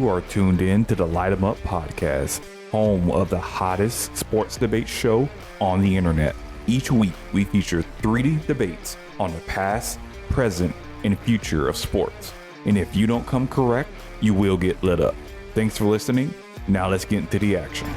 are tuned in to the Light 'em Up podcast, home of the hottest sports debate show on the internet. Each week, we feature 3D debates on the past, present, and future of sports. And if you don't come correct, you will get lit up. Thanks for listening. Now let's get into the action.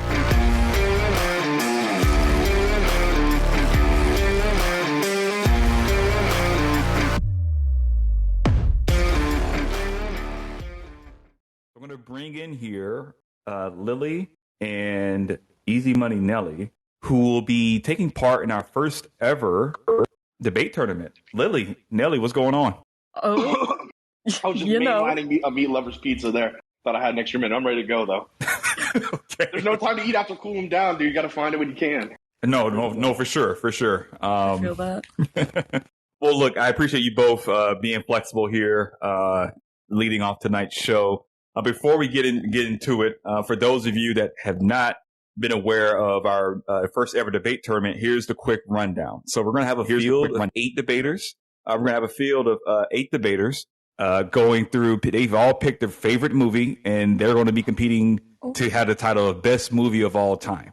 I'm going to bring in here Lily and EasyMoneyNelly, who will be taking part in our first ever debate tournament. Lily, Nelly, what's going on? Oh, I was just mainlining a meat lover's pizza there. Thought I had an extra minute. I'm ready to go, though. Okay. There's no time to eat after cooling down, dude. You got to find it when you can. No, for sure. I feel that. Well, look, I appreciate you both being flexible here, leading off tonight's show. Before we get into it, for those of you that have not been aware of our first ever debate tournament, here's the quick rundown. So we're going to have a field of 8 debaters. We're going to have a field of 8 debaters going through. They've all picked their favorite movie, and they're going to be competing to have the title of Best Movie of All Time.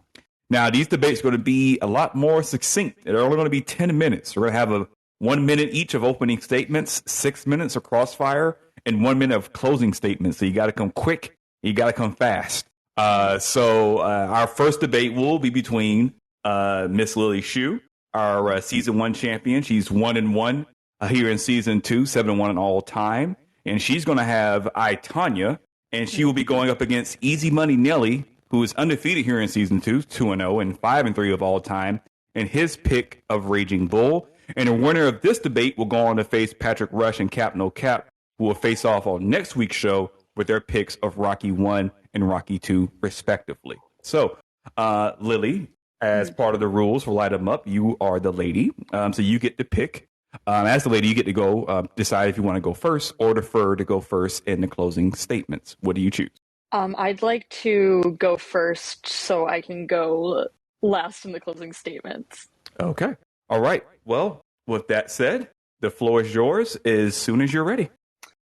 Now, these debates are going to be a lot more succinct. They're only going to be 10 minutes. We're going to have 1 minute each of opening statements, 6 minutes of crossfire, and 1 minute of closing statements. So you got to come quick. You got to come fast. So our first debate will be between Miss LilySchu, our season 1 champion. She's 1-1 here in season 2, 7-1 in all time. And she's going to have Tonya, and she will be going up against EasyMoneyNelly, who is undefeated here in season 2, 2-0 and 5-3 of all time, and his pick of Raging Bull. And the winner of this debate will go on to face Patrick Rush and Cap No Cap, who will face off on next week's show with their picks of Rocky 1 and Rocky 2, respectively. So, Lily, as part of the rules for Light 'em Up, you are the lady. So you get to pick. As the lady, you get to go decide if you want to go first or defer to go first in the closing statements. What do you choose? I'd like to go first so I can go last in the closing statements. Okay. All right. Well, with that said, the floor is yours as soon as you're ready.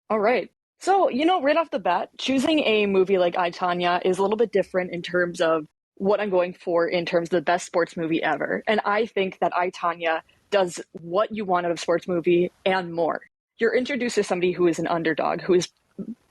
All right. So, right off the bat, choosing a movie like I, Tonya is a little bit different in terms of what I'm going for in terms of the best sports movie ever. And I think that I, Tonya does what you want out of a sports movie and more. You're introduced to somebody who is an underdog, who is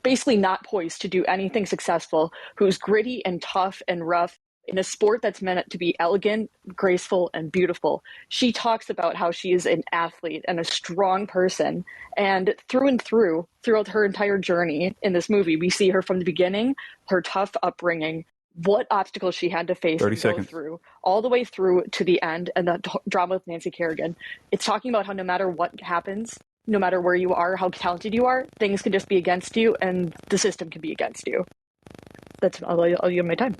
basically not poised to do anything successful, who's gritty and tough and rough in a sport that's meant to be elegant, graceful, and beautiful. She talks about how she is an athlete and a strong person. And through and through, throughout her entire journey in this movie, we see her from the beginning, her tough upbringing, what obstacles she had to face and go through, all the way through to the end, and the drama with Nancy Kerrigan. It's talking about how no matter what happens, no matter where you are, how talented you are, things can just be against you, and the system can be against you. I'll use my time.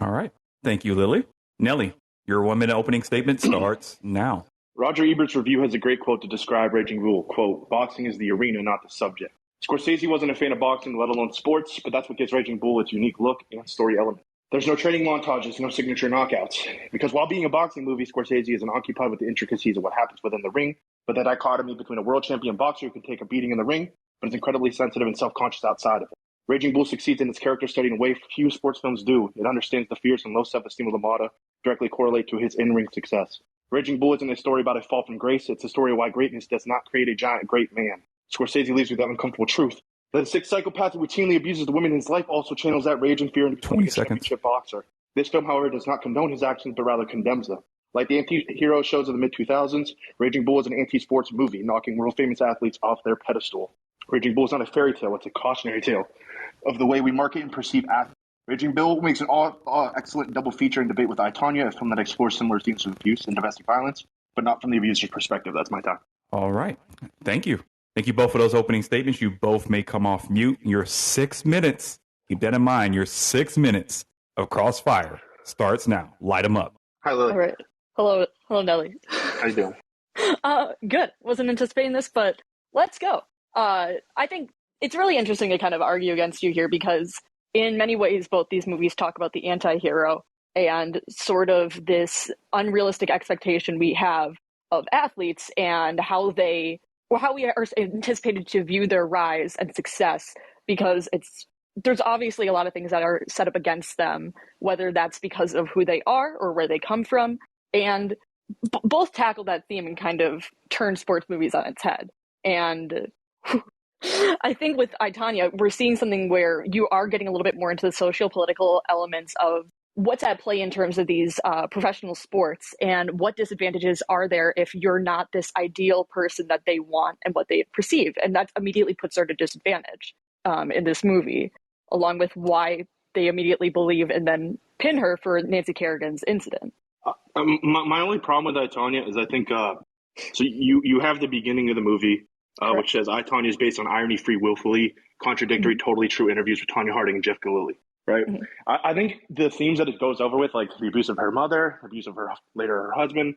All right. Thank you, Lily. Nelly, your 1 minute opening statement starts now. Roger Ebert's review has a great quote to describe Raging Bull. Quote, "Boxing is the arena, not the subject." Scorsese wasn't a fan of boxing, let alone sports, but that's what gives Raging Bull its unique look and story element. There's no training montages, no signature knockouts. Because while being a boxing movie, Scorsese isn't occupied with the intricacies of what happens within the ring, but the dichotomy between a world champion boxer who can take a beating in the ring, but is incredibly sensitive and self-conscious outside of it. Raging Bull succeeds in its character study in a way few sports films do. It understands the fears and low self-esteem of LaMotta directly correlate to his in-ring success. Raging Bull isn't a story about a fall from grace. It's a story of why greatness does not create a giant great man. Scorsese leaves with that uncomfortable truth. That a sick psychopath who routinely abuses the women in his life also channels that rage and fear into becoming a championship boxer. This film, however, does not condone his actions, but rather condemns them. Like the anti-hero shows of the mid-2000s, Raging Bull is an anti-sports movie, knocking world-famous athletes off their pedestal. Raging Bull is not a fairy tale, it's a cautionary tale of the way we market and perceive athletes. Raging Bull makes an excellent double feature and debate with I, Tonya, a film that explores similar themes of abuse and domestic violence, but not from the abuser's perspective. That's my time. All right. Thank you. Thank you both for those opening statements. You both may come off mute. Your 6 minutes, keep that in mind, your 6 minutes of crossfire starts now. Light 'em up. Hi, Lily. All right. Hello, Nelly. How you doing? Good. Wasn't anticipating this, but let's go. I think it's really interesting to kind of argue against you here because in many ways, both these movies talk about the anti-hero and sort of this unrealistic expectation we have of athletes and how we are anticipated to view their rise and success because it's there's obviously a lot of things that are set up against them, whether that's because of who they are or where they come from. And both tackle that theme and kind of turn sports movies on its head. And I think with I, Tonya, we're seeing something where you are getting a little bit more into the socio-political elements of what's at play in terms of these professional sports and what disadvantages are there if you're not this ideal person that they want and what they perceive. And that immediately puts her at a disadvantage in this movie, along with why they immediately believe and then pin her for Nancy Kerrigan's incident. My only problem with I, Tonya is I think, so you have the beginning of the movie, which says I, Tonya is based on irony-free, willfully contradictory, totally true interviews with Tonya Harding and Jeff Gillooly, right? I think the themes that it goes over with, like the abuse of her mother, abuse of her husband,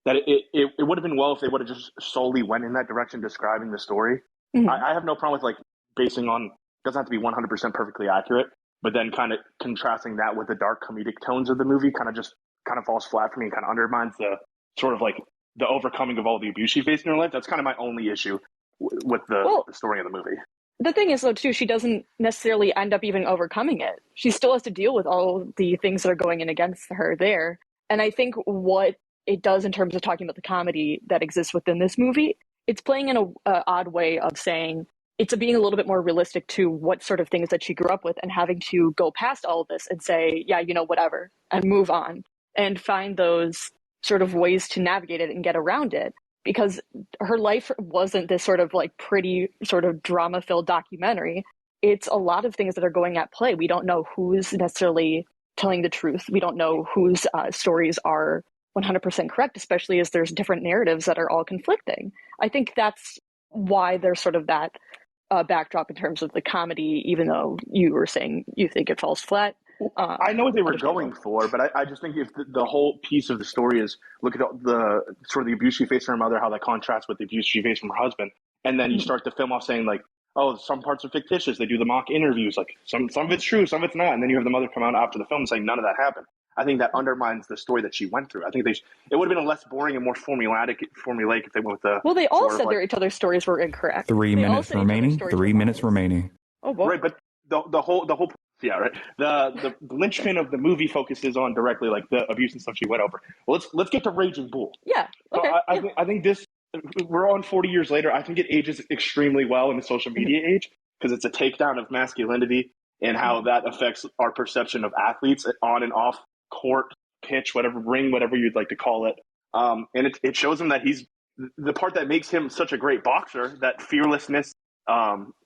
that it would have been well if they would have just solely went in that direction describing the story. I have no problem with like basing on, doesn't have to be 100% perfectly accurate, but then kind of contrasting that with the dark comedic tones of the movie kind of falls flat for me and kind of undermines the sort of like the overcoming of all the abuse she faced in her life. That's kind of my only issue with the story of the movie. The thing is, though, too, she doesn't necessarily end up even overcoming it. She still has to deal with all the things that are going in against her there. And I think what it does in terms of talking about the comedy that exists within this movie, it's playing in an odd way of saying it's being a little bit more realistic to what sort of things that she grew up with and having to go past all of this and say, yeah, whatever, and move on and find those sort of ways to navigate it and get around it. Because her life wasn't this sort of like pretty sort of drama-filled documentary. It's a lot of things that are going at play. We don't know who's necessarily telling the truth. We don't know whose stories are 100% correct, especially as there's different narratives that are all conflicting. I think that's why there's sort of that backdrop in terms of the comedy, even though you were saying you think it falls flat. I know what they were going for, but I just think if the whole piece of the story is look at the sort of the abuse she faced from her mother, how that contrasts with the abuse she faced from her husband, and then you start the film off saying like, oh, some parts are fictitious. They do the mock interviews, like some of it's true, some of it's not, and then you have the mother come out after the film saying none of that happened. I think that undermines the story that she went through. I think it would have been a less boring and more formulaic if they went with the. Well, they all said each other's stories were incorrect. 3 minutes remaining. 3 minutes remaining. Oh, boy. Right, but the whole. Yeah, right. The linchpin of the movie focuses on directly like the abuse and stuff she went over. Well, let's get to Raging Bull. Yeah. Okay. So I think this, we're on 40 years later. I think it ages extremely well in the social media age because it's a takedown of masculinity and how that affects our perception of athletes on and off court, pitch, whatever, ring, whatever you'd like to call it. And it shows him that he's the part that makes him such a great boxer, that fearlessness.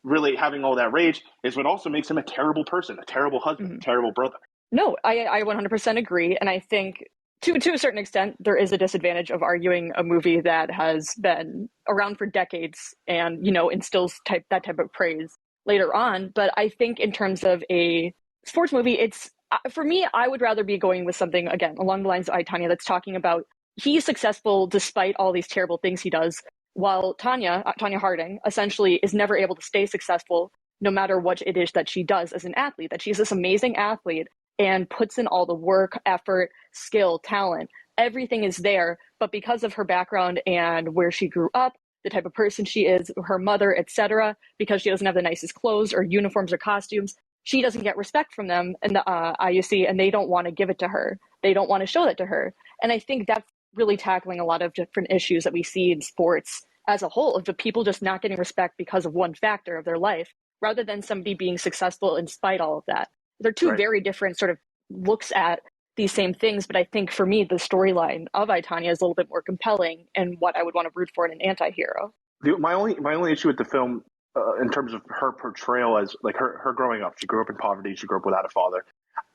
Really having all that rage is what also makes him a terrible person, a terrible husband, a terrible brother. No, I 100% agree. And I think to a certain extent, there is a disadvantage of arguing a movie that has been around for decades and, instills that type of praise later on. But I think in terms of a sports movie, it's, for me, I would rather be going with something, again, along the lines of I, Tonya, that's talking about he's successful despite all these terrible things he does. While Tonya Harding, essentially is never able to stay successful no matter what it is that she does as an athlete, that she's this amazing athlete and puts in all the work, effort, skill, talent. Everything is there, but because of her background and where she grew up, the type of person she is, her mother, etc., because she doesn't have the nicest clothes or uniforms or costumes, she doesn't get respect from them in the IUC, and they don't want to give it to her. They don't want to show that to her. And I think that's really tackling a lot of different issues that we see in sports as a whole, of the people just not getting respect because of one factor of their life, rather than somebody being successful in spite all of that. They're two very different sort of looks at these same things, but I think for me, the storyline of I, Tonya is a little bit more compelling and what I would want to root for in an anti-hero. My only issue with the film, in terms of her portrayal as like her growing up, she grew up in poverty, she grew up without a father.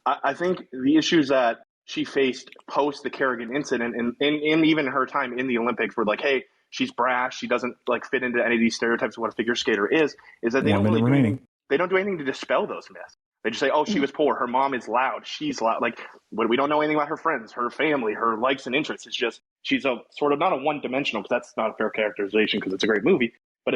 I think the issues that she faced post the Kerrigan incident and even her time in the Olympics were like, hey, she's brash, she doesn't like fit into any of these stereotypes of what a figure skater is that they don't do anything to dispel those myths. They just say, oh, she was poor, her mom is loud, she's loud. Like, we don't know anything about her friends, her family, her likes and interests. It's just, she's a sort of not a one-dimensional, because that's not a fair characterization because it's a great movie, but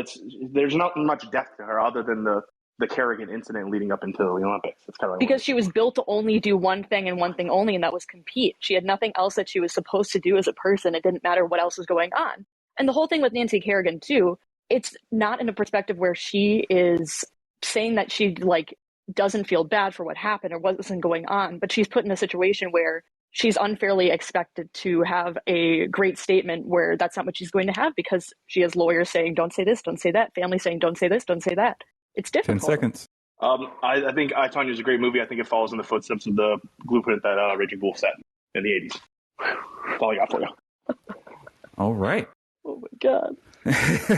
there's not much depth to her other than the Kerrigan incident leading up into the Olympics. It's kind of like, because she was built to only do one thing and one thing only, and that was compete. She had nothing else that she was supposed to do as a person. It didn't matter what else was going on. And the whole thing with Nancy Kerrigan, too, it's not in a perspective where she is saying that she, like, doesn't feel bad for what happened or wasn't going on, but she's put in a situation where she's unfairly expected to have a great statement where that's not what she's going to have because she has lawyers saying, don't say this, don't say that, family saying, don't say this, don't say that. It's difficult. 10 seconds. I think I, Tonya is a great movie. I think it follows in the footsteps of the blueprint that Raging Bull set in the 80s. That's all I got for you. All right. Oh my God.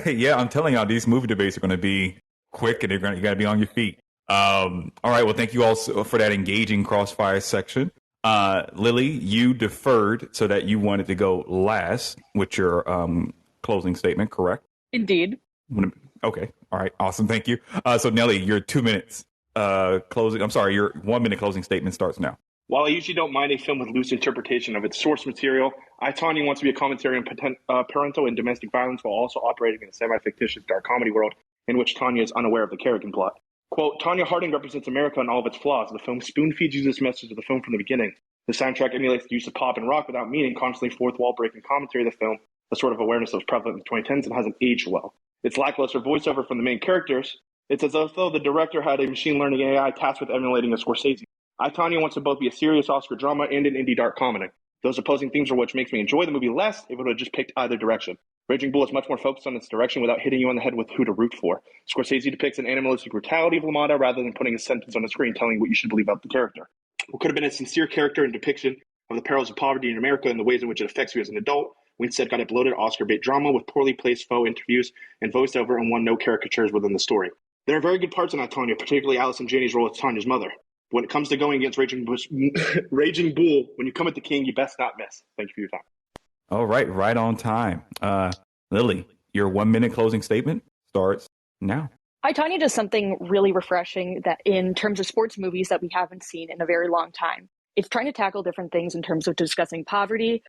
Yeah, I'm telling y'all, these movie debates are going to be quick and you got to be on your feet. All right. Well, thank you all for that engaging crossfire section. Lily, you deferred so that you wanted to go last with your closing statement, correct? Indeed. Okay. All right. Awesome. Thank you. So Nelly, your 2 minutes closing. I'm sorry, your 1 minute closing statement starts now. While I usually don't mind a film with loose interpretation of its source material, Tonya wants to be a commentary on parental and domestic violence while also operating in a semi-fictitious dark comedy world in which Tonya is unaware of the Kerrigan plot. Quote, Tonya Harding represents America and all of its flaws. The film spoon-feeds you this message of the film from the beginning. The soundtrack emulates the use of pop and rock without meaning, constantly fourth-wall-breaking commentary of the film, a sort of awareness that was prevalent in the 2010s and hasn't aged well. It's lackluster voiceover from the main characters. It's as though the director had a machine learning AI tasked with emulating a Scorsese. Tonya wants to both be a serious Oscar drama and an indie dark comedy. Those opposing themes are what makes me enjoy the movie less if it would have just picked either direction. Raging Bull is much more focused on its direction without hitting you on the head with who to root for. Scorsese depicts an animalistic brutality of LaMotta rather than putting a sentence on the screen telling you what you should believe about the character. What could have been a sincere character and depiction of the perils of poverty in America and the ways in which it affects you as an adult, we instead got a bloated Oscar-bait drama with poorly placed faux interviews and voiceover and no caricatures within the story. There are very good parts in Tonya, particularly Allison Janney's role as Tanya's mother. When it comes to going against Raging Bull, when you come at the king, you best not miss. Thank you for your time. All right. Right on time. Lily, your 1 minute closing statement starts now. Tonya does something really refreshing that in terms of sports movies that we haven't seen in a very long time. It's trying to tackle different things in terms of discussing poverty,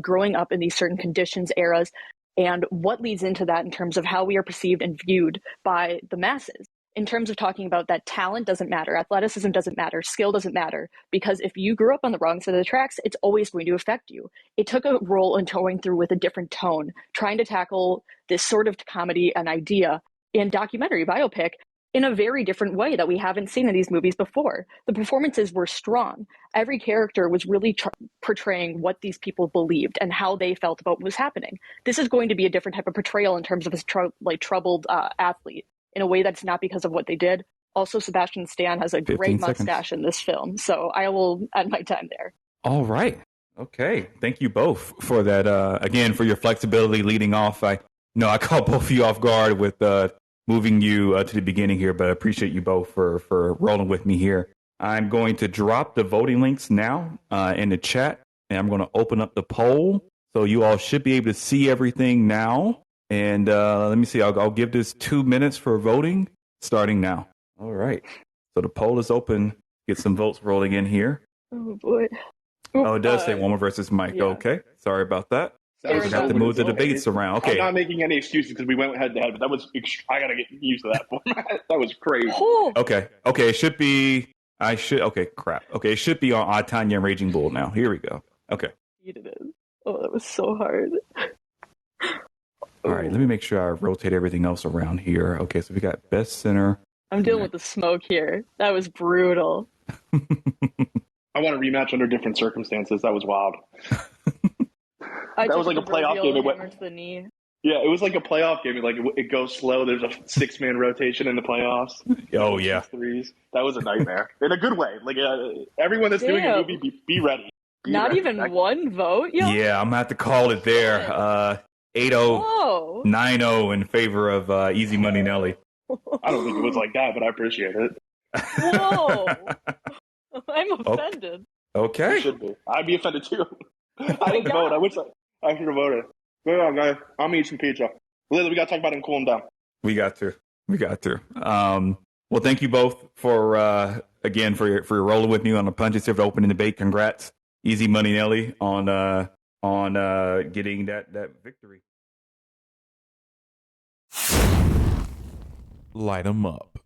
growing up in these certain conditions, eras, and what leads into that in terms of how we are perceived and viewed by the masses. In terms of talking about that talent doesn't matter, athleticism doesn't matter, skill doesn't matter, because if you grew up on the wrong side of the tracks, it's always going to affect you. It took a role in going through with a different tone, trying to tackle this sort of comedy and idea in documentary biopic in a very different way that we haven't seen in these movies before. The performances were strong. Every character was really portraying what these people believed and how they felt about what was happening. This is going to be a different type of portrayal in terms of a troubled athlete, in a way that's not because of what they did. Also, Sebastian Stan has a great mustache in this film, so I will end my time there. All right. Okay. Thank you both for that. Again, for your flexibility leading off. I caught both of you off guard with moving you to the beginning here, but I appreciate you both for rolling with me here. I'm going to drop the voting links now in the chat, and I'm going to open up the poll. So you all should be able to see everything now. And let me see, I'll give this 2 minutes for voting starting now. All right. So the poll is open. Get some votes rolling in here. Oh, boy. Oh, it does say Woman versus Mike. Yeah. Okay. Sorry about that. We have to move the debates around. Okay. I'm not making any excuses because we went head to head, but I got to get used to that format. That was crazy. Okay. It should be, crap. Okay. It should be on Tonya and Raging Bull now. Here we go. Okay. It is. Oh, that was so hard. All right, let me make sure I rotate everything else around here. Okay, so we got best center. I'm dealing with the smoke here. That was brutal. I want a rematch under different circumstances. That was wild. That was like a playoff game. It went to the knee. Yeah, it was like a playoff game. It goes slow. There's a 6-man rotation in the playoffs. Oh yeah, threes. That was a nightmare in a good way. Like everyone that's doing a movie, be ready. Not ready. Even one vote. Yo. Yeah, I'm gonna have to call it there. 8-0, 9-0 in favor of EasyMoneyNelly. I don't think it was like that, but I appreciate it. Whoa. I'm offended. Okay. You should be. I'd be offended too. I didn't vote. I wish I should have voted. Go on, guys. I'm gonna eat some pizza. Lily, we got to talk about it and cool them down. We got to. Well, thank you both for, again, for your rolling with me on the punches of the opening debate. Congrats, EasyMoneyNelly, on getting that victory. Light them up.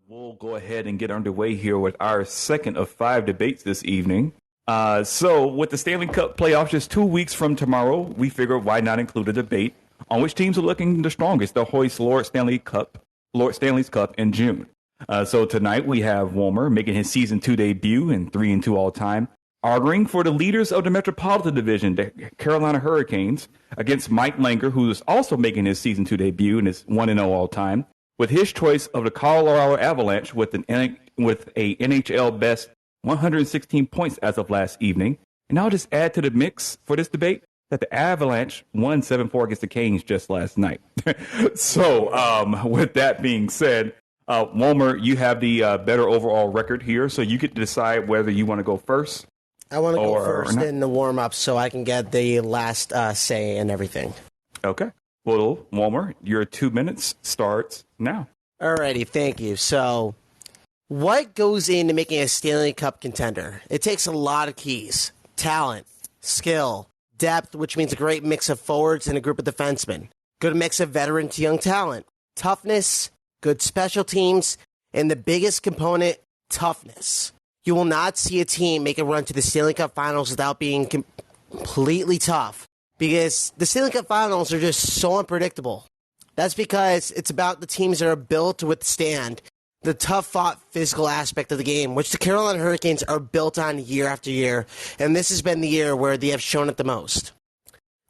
We'll go ahead and get underway here with our second of 5 debates this evening. So with the Stanley Cup playoffs just 2 weeks from tomorrow, we figured why not include a debate on which teams are looking the strongest to hoist Lord Stanley's Cup in June. So tonight we have Wilmer making his season 2 debut and 3-2 all time, arguing for the leaders of the Metropolitan Division, the Carolina Hurricanes, against Mike Langer, who is also making his season 2 debut and is 1-0 all time, with his choice of the Colorado Avalanche with a NHL best 116 points as of last evening. And I'll just add to the mix for this debate that the Avalanche won 7-4 against the Canes just last night. So with that being said, Wilmer, you have the better overall record here, so you get to decide whether you want to go first. I want to go first in the warm-up so I can get the last say and everything. Okay. Well, Wilmer, your 2 minutes starts now. Alrighty, thank you. So, what goes into making a Stanley Cup contender? It takes a lot of keys. Talent, skill, depth, which means a great mix of forwards and a group of defensemen. Good mix of veteran to young talent. Toughness, good special teams, and the biggest component, toughness. You will not see a team make a run to the Stanley Cup Finals without being completely tough, because the Stanley Cup Finals are just so unpredictable. That's because it's about the teams that are built to withstand the tough-fought physical aspect of the game, which the Carolina Hurricanes are built on year after year, and this has been the year where they have shown it the most.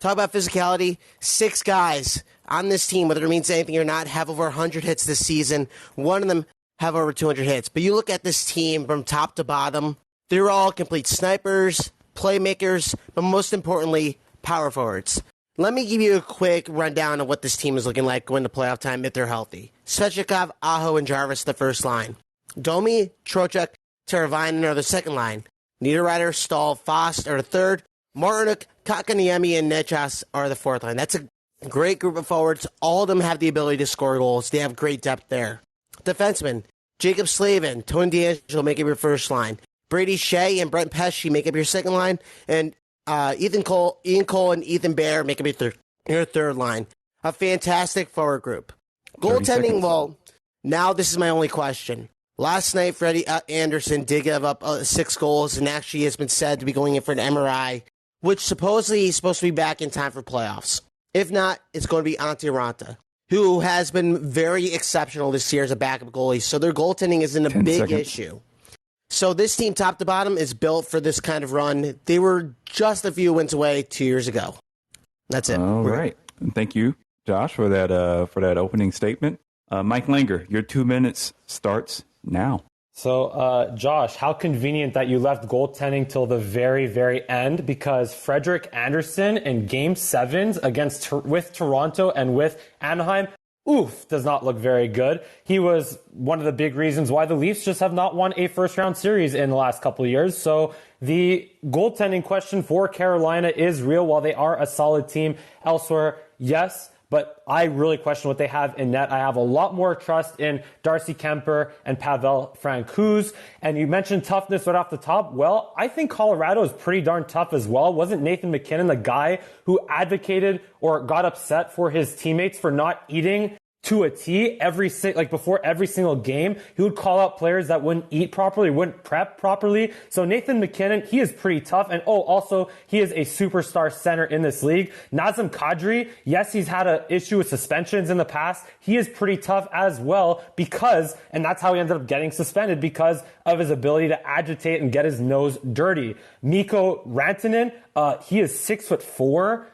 Talk about physicality, 6 guys on this team, whether it means anything or not, have over 100 hits this season. One of them have over 200 hits. But you look at this team from top to bottom, they're all complete snipers, playmakers, but most importantly, power forwards. Let me give you a quick rundown of what this team is looking like going to playoff time if they're healthy. Svechnikov, Aho, and Jarvis, the first line. Domi, Trocheck, Teravainen are the second line. Niederreiter, Stahl, Fost are the third. Martinuk, Kakaniemi, and Nechas are the fourth line. That's a great group of forwards. All of them have the ability to score goals. They have great depth there. Defensemen, Jacob Slavin, Tony DeAngelo make up your first line. Brady Shea and Brent Pesce make up your second line. And Ian Cole, and Ethan Bear make up your third line. A fantastic forward group. Goaltending, well, now this is my only question. Last night, Freddie Anderson did give up 6 goals and actually has been said to be going in for an MRI, which supposedly he's supposed to be back in time for playoffs. If not, it's going to be Antti Ranta, who has been very exceptional this year as a backup goalie. So their goaltending isn't a big issue. So this team, top to bottom, is built for this kind of run. They were just a few wins away 2 years ago. That's it. All right. Thank you, Josh, for that opening statement. Mike Langer, your 2 minutes starts now. So, Josh, how convenient that you left goaltending till the very, very end, because Frederik Andersen in Game 7s with Toronto and with Anaheim, does not look very good. He was one of the big reasons why the Leafs just have not won a first-round series in the last couple of years. So the goaltending question for Carolina is real. While they are a solid team elsewhere, yes, but I really question what they have in net. I have a lot more trust in Darcy Kemper and Pavel Francouz. And you mentioned toughness right off the top. Well, I think Colorado is pretty darn tough as well. Wasn't Nathan MacKinnon the guy who advocated or got upset for his teammates for not eating to a T before every single game? He would call out players that wouldn't eat properly, wouldn't prep properly. So Nathan MacKinnon, he is pretty tough. And also he is a superstar center in this league. Nazem Kadri, yes, he's had an issue with suspensions in the past. He is pretty tough as well and that's how he ended up getting suspended, because of his ability to agitate and get his nose dirty. Mikko Rantanen, he is 6'4",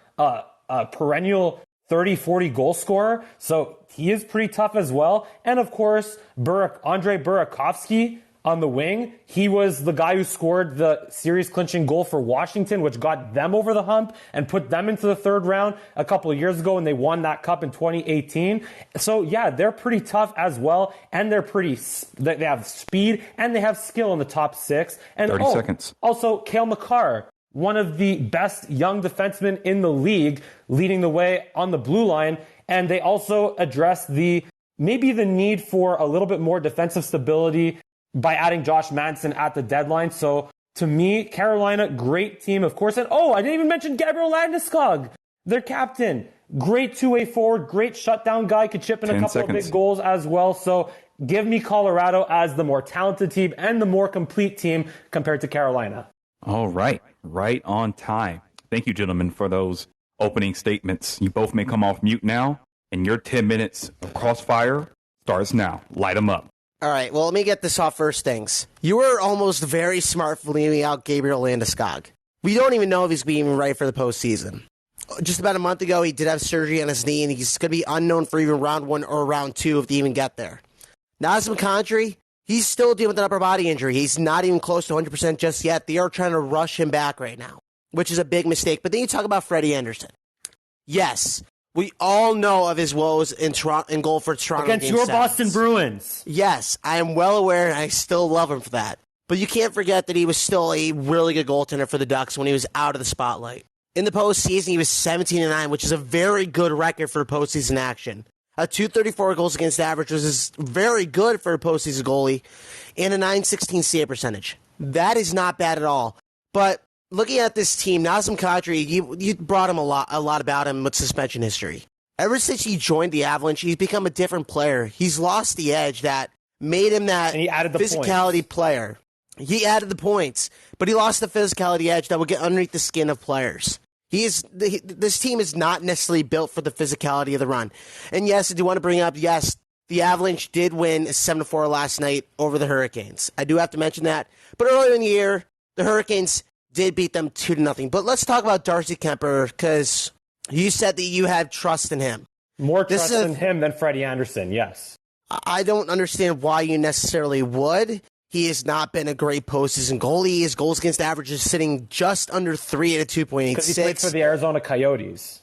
perennial 30-40 goal scorer. So he is pretty tough as well. And of course, Andrei Burakovsky on the wing. He was the guy who scored the series clinching goal for Washington, which got them over the hump and put them into the third round a couple of years ago, and they won that cup in 2018. So yeah, they're pretty tough as well. And they have speed and they have skill in the top 6. And 30 seconds. Also, Cale Makar, one of the best young defensemen in the league, leading the way on the blue line. And they also address maybe the need for a little bit more defensive stability by adding Josh Manson at the deadline. So to me, Carolina, great team, of course. And I didn't even mention Gabriel Landeskog, their captain. Great two-way forward, great shutdown guy, could chip in a couple of big goals as well. So give me Colorado as the more talented team and the more complete team compared to Carolina. All right. Right on time. Thank you, gentlemen, for those opening statements. You both may come off mute now, and your 10 minutes of crossfire starts now. Light them up. All right, well, let me get this off first things. You were almost very smart for leaving out Gabriel Landeskog. We don't even know if he's going to be even right for the postseason. Just about a month ago, he did have surgery on his knee, and he's going to be unknown for even round 1 or round 2 if they even get there. Nazem Kadri, he's still dealing with an upper body injury. He's not even close to 100% just yet. They are trying to rush him back right now, which is a big mistake. But then you talk about Freddie Anderson. Yes, we all know of his woes in goal for Toronto against your Boston Bruins. Yes, I am well aware, and I still love him for that. But you can't forget that he was still a really good goaltender for the Ducks when he was out of the spotlight. In the postseason, he was 17-9, which is a very good record for postseason action. A .234 goals against average, which is very good for a postseason goalie, and a .916 save percentage. That is not bad at all. But looking at this team, Nazem Kadri, you brought him a lot about him with suspension history. Ever since he joined the Avalanche, he's become a different player. He's lost the edge that made him that physicality player. He added the points, but he lost the physicality edge that would get underneath the skin of players. This team is not necessarily built for the physicality of the run. And yes, I do want to bring up, yes, the Avalanche did win 7-4 last night over the Hurricanes. I do have to mention that. But earlier in the year, the Hurricanes did beat them 2-0. But let's talk about Darcy Kemper, because you said that you had trust in him. More trust in him than Freddie Anderson, yes. I don't understand why you necessarily would. He has not been a great postseason goalie. His goals against average is sitting just under 3 at a 2.86. Because he played for the Arizona Coyotes.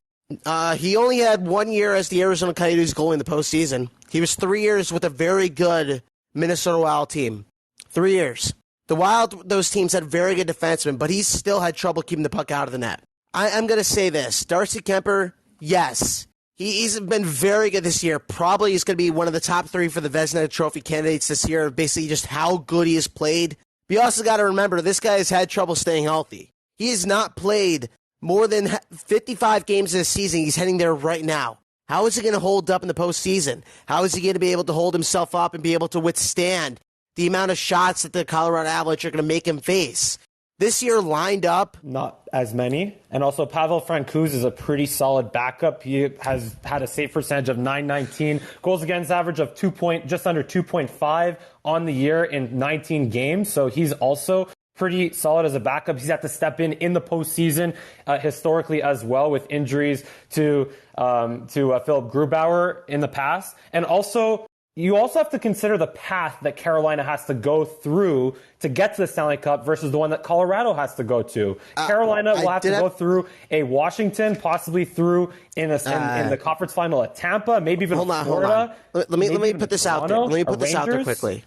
He only had 1 year as the Arizona Coyotes goalie in the postseason. He was 3 years with a very good Minnesota Wild team. 3 years. The Wild, those teams had very good defensemen, but he still had trouble keeping the puck out of the net. I'm going to say this. Darcy Kemper, yes. He's been very good this year. Probably he's going to be one of the top 3 for the Vezina Trophy candidates this year, basically just how good he has played. But you also got to remember, this guy has had trouble staying healthy. He has not played more than 55 games this season. He's heading there right now. How is he going to hold up in the postseason? How is he going to be able to hold himself up and be able to withstand the amount of shots that the Colorado Avalanche are going to make him face? This year lined up. Not as many. And also Pavel Francouz is a pretty solid backup. He has had a save percentage of .919, goals against average of just under 2.5 on the year in 19 games. So he's also pretty solid as a backup. He's had to step in the postseason historically as well with injuries to Philip Grubauer in the past. And also, you also have to consider the path that Carolina has to go through to get to the Stanley Cup versus the one that Colorado has to go to. Carolina will have to go through a Washington, possibly through in the conference final at Tampa, maybe even Florida. Hold on. Let me put this out there. Let me put this out there quickly.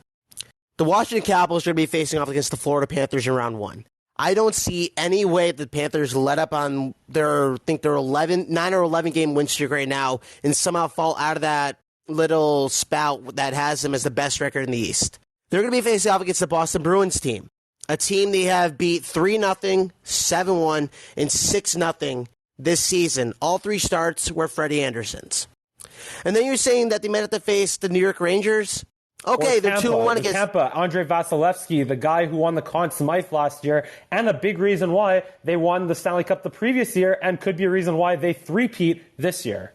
The Washington Capitals are going to be facing off against the Florida Panthers in round 1. I don't see any way the Panthers let up on their 9 or 11 game win streak right now and somehow fall out of that little spout that has them as the best record in the East. They're going to be facing off against the Boston Bruins team, a team they have beat 3-0, 7-1, and 6-0 this season. All 3 starts were Freddie Anderson's. And then you're saying that they might have to face the New York Rangers? Okay, they're 2-1 against Tampa. Andre Vasilevsky, the guy who won the Conn Smythe last year, and a big reason why they won the Stanley Cup the previous year, and could be a reason why they three-peat this year.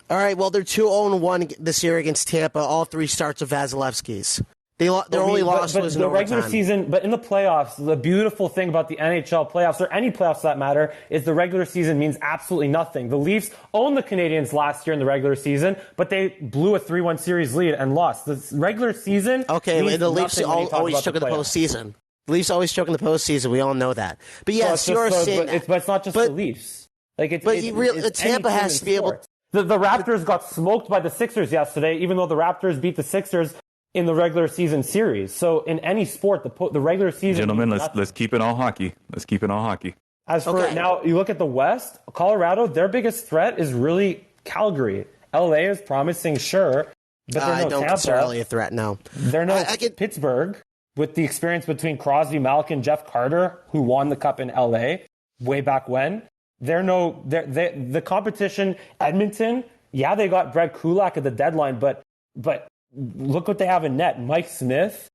All right, well, they're 2-1 this year against Tampa, all 3 starts of Vasilevsky's. Their only loss was in the overtime. Regular season, but in the playoffs, the beautiful thing about the NHL playoffs, or any playoffs for that matter, is the regular season means absolutely nothing. The Leafs owned the Canadiens last year in the regular season, but they blew a 3-1 series lead and lost. The regular season means the Leafs always choke in the postseason. The Leafs always choke in the postseason. We all know that. But yes, but it's not just the Leafs. Tampa has to be able. The Raptors got smoked by the Sixers yesterday, even though the Raptors beat the Sixers in the regular season series. So in any sport, the regular season... Gentlemen, let's keep it all hockey. Let's keep it all hockey. As for now, you look at the West, Colorado, their biggest threat is really Calgary. LA is promising, sure, but they're no don't Tampa. necessarily a threat, no. They're no Pittsburgh, with the experience between Crosby, Malkin, Jeff Carter, who won the Cup in LA way back when. The competition, Edmonton, yeah, they got Brett Kulak at the deadline, but look what they have in net. Mike Smith,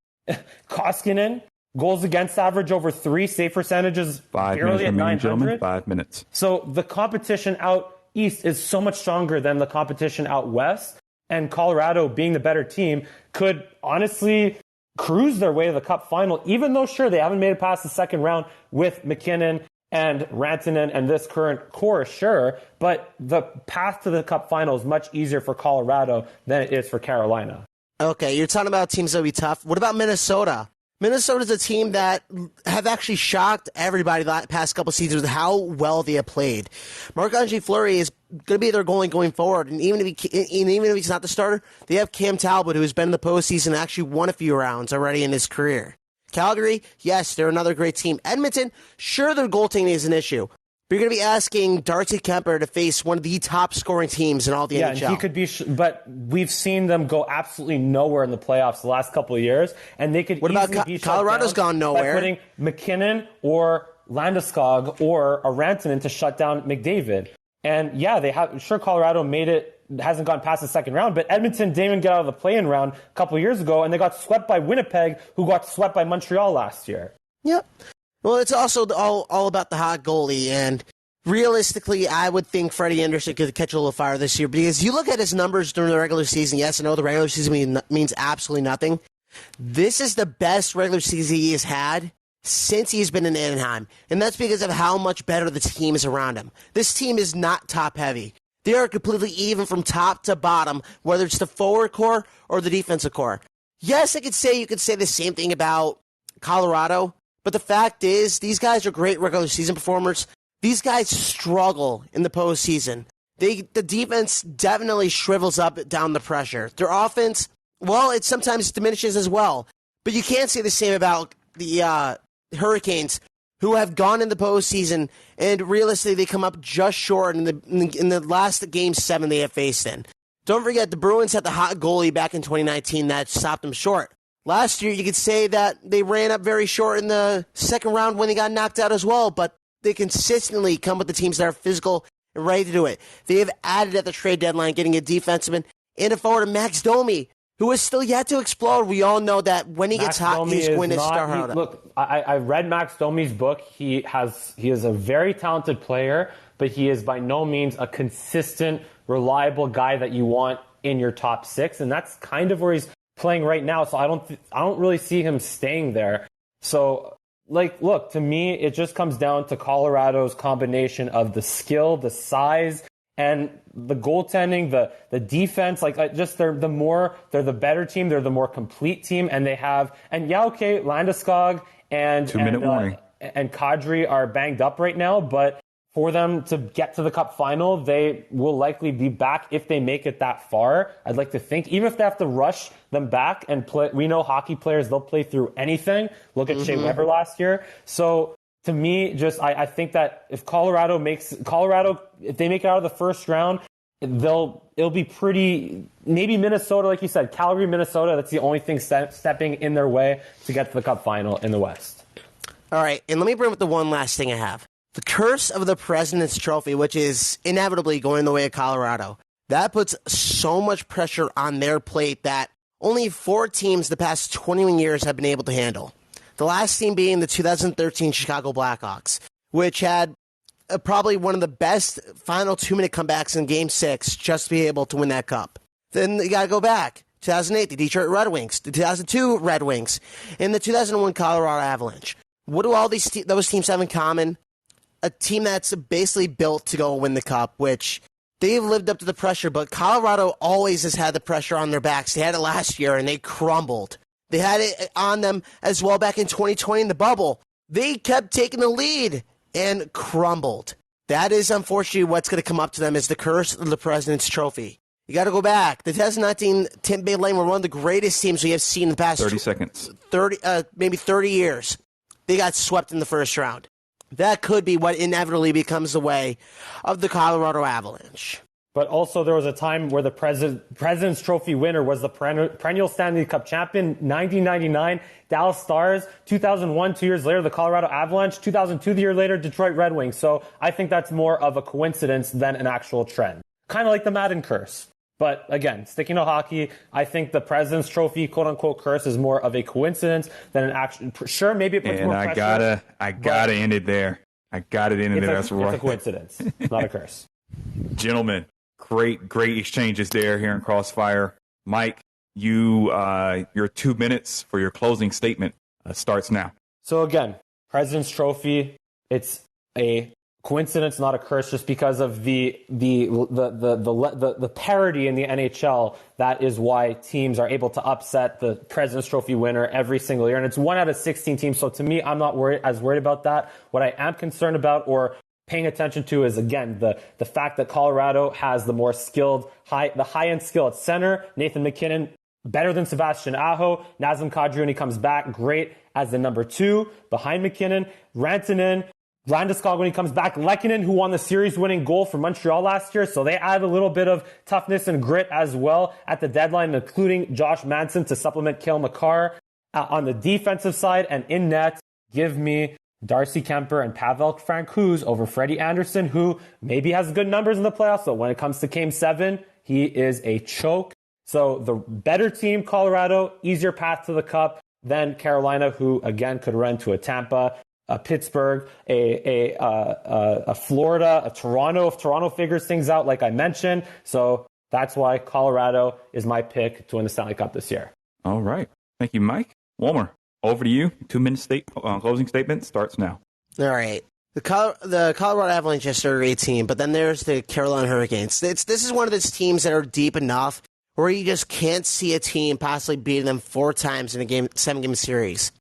Koskinen, goals against average over 3, save percentages barely at 900. 5 minutes. So the competition out east is so much stronger than the competition out west. and Colorado, being the better team, could honestly cruise their way to the Cup final, even though, sure, they haven't made it past the second round with McKinnon and Rantanen and this current core, sure, but the path to the Cup final is much easier for Colorado than it is for Carolina. Okay, you're talking about teams that will be tough. What about Minnesota? Minnesota's a team that have actually shocked everybody the past couple seasons with how well they have played. Marc-Andre Fleury is going to be their goalie going forward, and even if he's not the starter, they have Cam Talbot, who has been in the postseason and actually won a few rounds already in his career. Calgary, yes, they're another great team. Edmonton, sure, their goaltending is an issue. But you're going to be asking Darcy Kemper to face one of the top scoring teams in all the NHL. Yeah, he could be, but we've seen them go absolutely nowhere in the playoffs the last couple of years, and they could. What about Colorado's gone nowhere? By putting McKinnon or Landeskog or a Rantanen to shut down McDavid. And yeah, they have. Sure, Colorado hasn't gone past the second round, but Edmonton didn't even get out of the play-in round a couple of years ago, and they got swept by Winnipeg, who got swept by Montreal last year. Yep. Well, it's also all about the hot goalie, and realistically, I would think Freddie Anderson could catch a little fire this year, because you look at his numbers during the regular season. Yes, I know the regular season means absolutely nothing. This is the best regular season he has had since he's been in Anaheim, and that's because of how much better the team is around him. This team is not top-heavy. They are completely even from top to bottom, whether it's the forward core or the defensive core. Yes, you could say the same thing about Colorado, but the fact is, these guys are great regular season performers. These guys struggle in the postseason. The defense definitely shrivels up down the pressure. Their offense, well, it sometimes diminishes as well. But you can't say the same about the Hurricanes, who have gone in the postseason, and realistically, they come up just short in the last Game 7 they have faced in. Don't forget, the Bruins had the hot goalie back in 2019 that stopped them short. Last year, you could say that they ran up very short in the second round when they got knocked out as well, but they consistently come with the teams that are physical and ready to do it. They have added at the trade deadline, getting a defenseman and a forward, Max Domi, who is still yet to explode. We all know that when he gets hot, he's going to star hard. Look, I read Max Domi's book. He is a very talented player, but he is by no means a consistent, reliable guy that you want in your top six, and that's kind of where he's playing right now. So I don't really see him staying there. So, look, to me, it just comes down to Colorado's combination of the skill, the size, and the goaltending, the defense. They're the better team. They're the more complete team, and they have. And yeah, okay, Landeskog and 2-minute warning and Kadri are banged up right now, but for them to get to the Cup final, they will likely be back if they make it that far. I'd like to think, even if they have to rush them back and play. We know hockey players, they'll play through anything. Look at Shea Weber last year. So to me, I think that if if they make it out of the first round, it'll be pretty. Maybe Minnesota, like you said, Calgary, Minnesota. That's the only thing stepping in their way to get to the Cup final in the West. All right, and let me bring up the one last thing I have. The curse of the President's Trophy, which is inevitably going the way of Colorado. That puts so much pressure on their plate that only 4 teams the past 21 years have been able to handle. The last team being the 2013 Chicago Blackhawks, which had probably one of the best final 2-minute comebacks in Game 6 just to be able to win that cup. Then you got to go back. 2008, the Detroit Red Wings. The 2002 Red Wings. And the 2001 Colorado Avalanche. What do all those teams have in common? A team that's basically built to go win the cup, which they've lived up to the pressure, but Colorado always has had the pressure on their backs. They had it last year, and they crumbled. They had it on them as well back in 2020 in the bubble. They kept taking the lead and crumbled. That is unfortunately what's going to come up to them is the curse of the President's Trophy. You got to go back. The 2019 Tampa Bay Lightning were one of the greatest teams we have seen in the past 30 seconds. 30 years. They got swept in the first round. That could be what inevitably becomes the way of the Colorado Avalanche. But also there was a time where the President's Trophy winner was the perennial Stanley Cup champion, 1999, Dallas Stars, 2001, 2 years later, the Colorado Avalanche, 2002, the year later, Detroit Red Wings. So I think that's more of a coincidence than an actual trend. Kind of like the Madden curse. But again, sticking to hockey, I think the President's Trophy, quote-unquote, curse is more of a coincidence than an actual. Sure, maybe it puts more pressure. I gotta end it there. I got it in there. That's right. It's a coincidence, not a curse. Gentlemen, Great exchanges there here in Crossfire. Mike, your 2 minutes for your closing statement starts now. So again, President's Trophy, it's a coincidence, not a curse, just because of the parity in the NHL. That is why teams are able to upset the President's Trophy winner every single year, and it's 1 out of 16 teams. So to me, I'm not worried about that. What I am concerned about or paying attention to is, again, the fact that Colorado has the more skilled, high-end skill at center. Nathan McKinnon, better than Sebastian Aho. Nazem Kadri, when he comes back, great as the number 2 behind McKinnon. Rantanen, Landeskog when he comes back. Lehkonen, who won the series-winning goal for Montreal last year. So they add a little bit of toughness and grit as well at the deadline, including Josh Manson to supplement Cale Makar. On the defensive side and in net, give me Darcy Kemper and Pavel Francouz over Freddie Anderson, who maybe has good numbers in the playoffs, but when it comes to Game 7, he is a choke. So the better team, Colorado, easier path to the Cup than Carolina, who, again, could run to a Tampa, a Pittsburgh, a Florida, a Toronto, if Toronto figures things out, like I mentioned. So that's why Colorado is my pick to win the Stanley Cup this year. All right. Thank you, Mike. Walmer, over to you. 2 minute closing statement starts now. All right. The Colorado Avalanche is a great team, but then there's the Carolina Hurricanes. This is one of those teams that are deep enough where you just can't see a team possibly beating them 4 times in a 7-game series.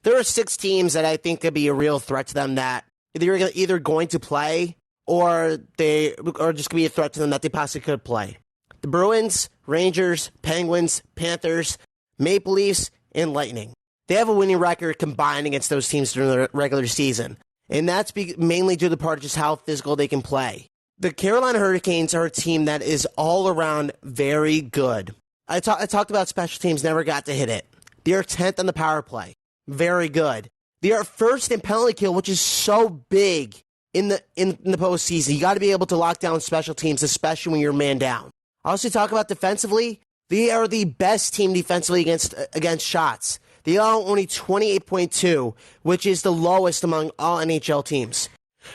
There are 6 teams that I think could be a real threat to them that they're either going to play or just going to be a threat to them that they possibly could play. The Bruins, Rangers, Penguins, Panthers, Maple Leafs, and Lightning. They have a winning record combined against those teams during the regular season, and that's mainly due to the part of just how physical they can play. The Carolina Hurricanes are a team that is all around very good. I talked about special teams, never got to hit it. They are 10th on the power play. Very good. They are first in penalty kill, which is so big in the postseason. You got to be able to lock down special teams, especially when you're man down. I also talk about defensively. They are the best team defensively against shots. They allow only 28.2, which is the lowest among all NHL teams.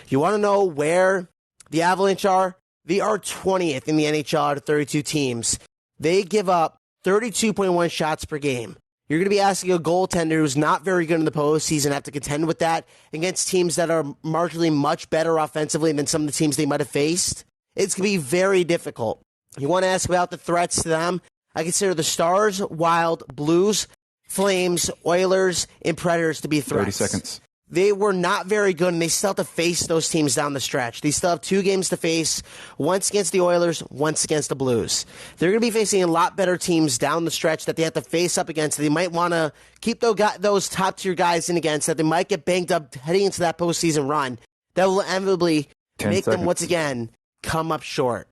You want to know where the Avalanche are? They are 20th in the NHL out of 32 teams. They give up 32.1 shots per game. You're going to be asking a goaltender who's not very good in the postseason to have to contend with that against teams that are marginally much better offensively than some of the teams they might have faced. It's going to be very difficult. You want to ask about the threats to them? I consider the Stars, Wild, Blues, Flames, Oilers, and Predators to be threats. 30 seconds. They were not very good, and they still have to face those teams down the stretch. They still have 2 games to face, once against the Oilers, once against the Blues. They're going to be facing a lot better teams down the stretch that they have to face up against. They might want to keep those top-tier guys in against that they might get banged up heading into that postseason run. That will inevitably make them, once again, come up short.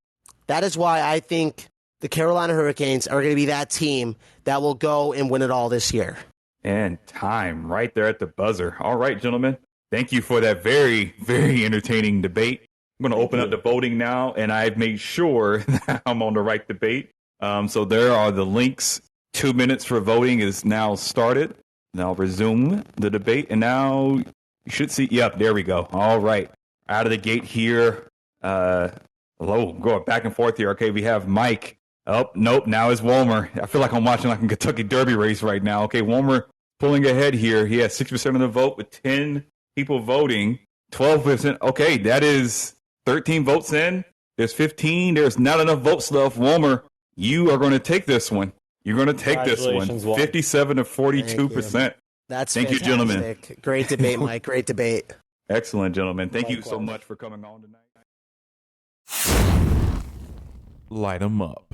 That is why I think the Carolina Hurricanes are going to be that team that will go and win it all this year. And time right there at the buzzer. All right, gentlemen. Thank you for that very, very entertaining debate. I'm going to open up the voting now, and I've made sure that I'm on the right debate. So there are the links. 2 minutes for voting is now started. Now resume the debate, and now you should see. Yep, there we go. All right. Out of the gate here. Going back and forth here. Okay, we have Mike. Oh, nope. Now it's Walmer. I feel like I'm watching like a Kentucky Derby race right now. Okay, Walmer pulling ahead here. He has 6% of the vote with 10 people voting. 12%. Okay, that is 13 votes in. There's 15. There's not enough votes left. Walmer, you are going to take this one. You're going to take this one. 57 to 42%. That's Thank fantastic. you, gentlemen. Great debate, Mike. Great debate. Excellent, gentlemen. Thank you so much for coming on tonight. Light 'em up.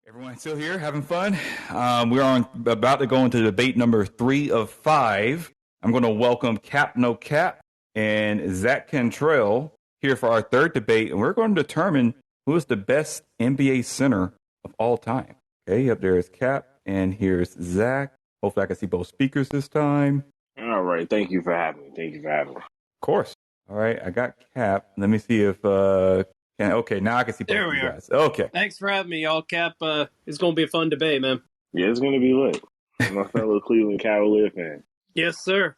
Everyone still here having fun? We're about to go into debate number 3 of 5. I'm going to welcome Cap No Cap and Zach Cantrell here for our third debate, and we're going to determine who is the best NBA center of all time. Okay, up there is Cap, and here's Zach. Hopefully I can see both speakers this time. All right, thank you for having me. Of course. All right, I got Cap. Let me see if okay, now I can see both of you guys. Okay. Thanks for having me, y'all. Cap, it's going to be a fun debate, man. Yeah, it's going to be lit. I'm a fellow Cleveland Cavalier fan. Yes, sir.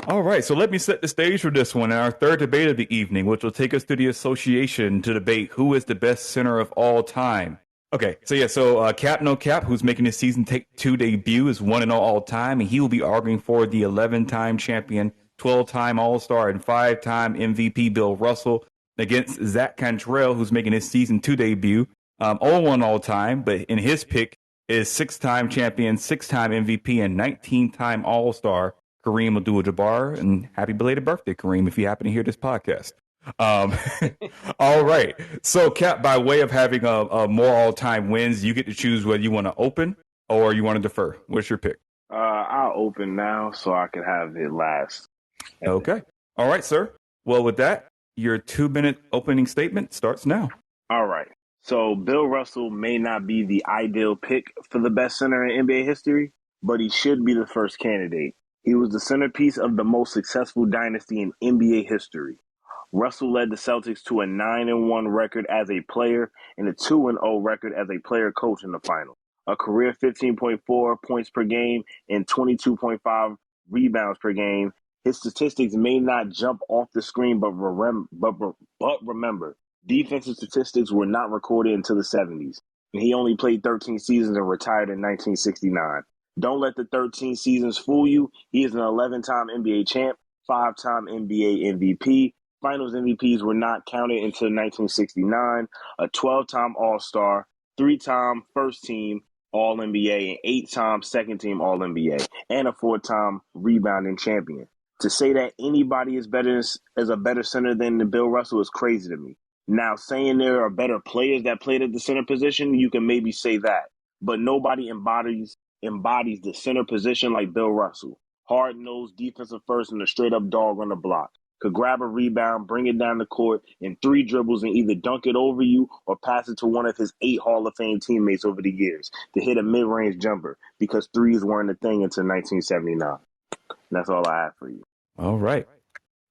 All right, so let me set the stage for this one. Our third debate of the evening, which will take us to the association to debate who is the best center of all time. Okay, so Cap No Cap, who's making his season 2 debut, is 1-0 all time, and he will be arguing for the 11-time champion, 12-time All-Star, and 5-time MVP Bill Russell against Zach Cantrell, who's making his season 2 debut, 0-1 all time, but in his pick is 6-time champion, 6-time MVP, and 19-time All-Star, Kareem Abdul-Jabbar. And happy belated birthday, Kareem, if you happen to hear this podcast. All right. So, Cap, by way of having a more all-time wins, you get to choose whether you want to open or you want to defer. What's your pick? I'll open now so I can have it last. Okay. All right, sir. Well, with that, your 2-minute opening statement starts now. All right. So Bill Russell may not be the ideal pick for the best center in NBA history, but he should be the first candidate. He was the centerpiece of the most successful dynasty in NBA history. Russell led the Celtics to a 9-1 record as a player and a 2-0 record as a player coach in the finals. A career 15.4 points per game and 22.5 rebounds per game. His statistics may not jump off the screen, but remember, defensive statistics were not recorded until the 70s. And he only played 13 seasons and retired in 1969. Don't let the 13 seasons fool you. He is an 11-time NBA champ, 5-time NBA MVP. Finals MVPs were not counted until 1969. A 12-time All-Star, 3-time first team All-NBA, and 8-time second team All-NBA, and a 4-time rebounding champion. To say that anybody is a better center than Bill Russell is crazy to me. Now, saying there are better players that played at the center position, you can maybe say that. But nobody embodies the center position like Bill Russell. Hard-nosed, defensive first, and a straight-up dog on the block. Could grab a rebound, bring it down the court in 3 dribbles and either dunk it over you or pass it to one of his 8 Hall of Fame teammates over the years to hit a mid-range jumper because threes weren't a thing until 1979. That's all I have for you. All right.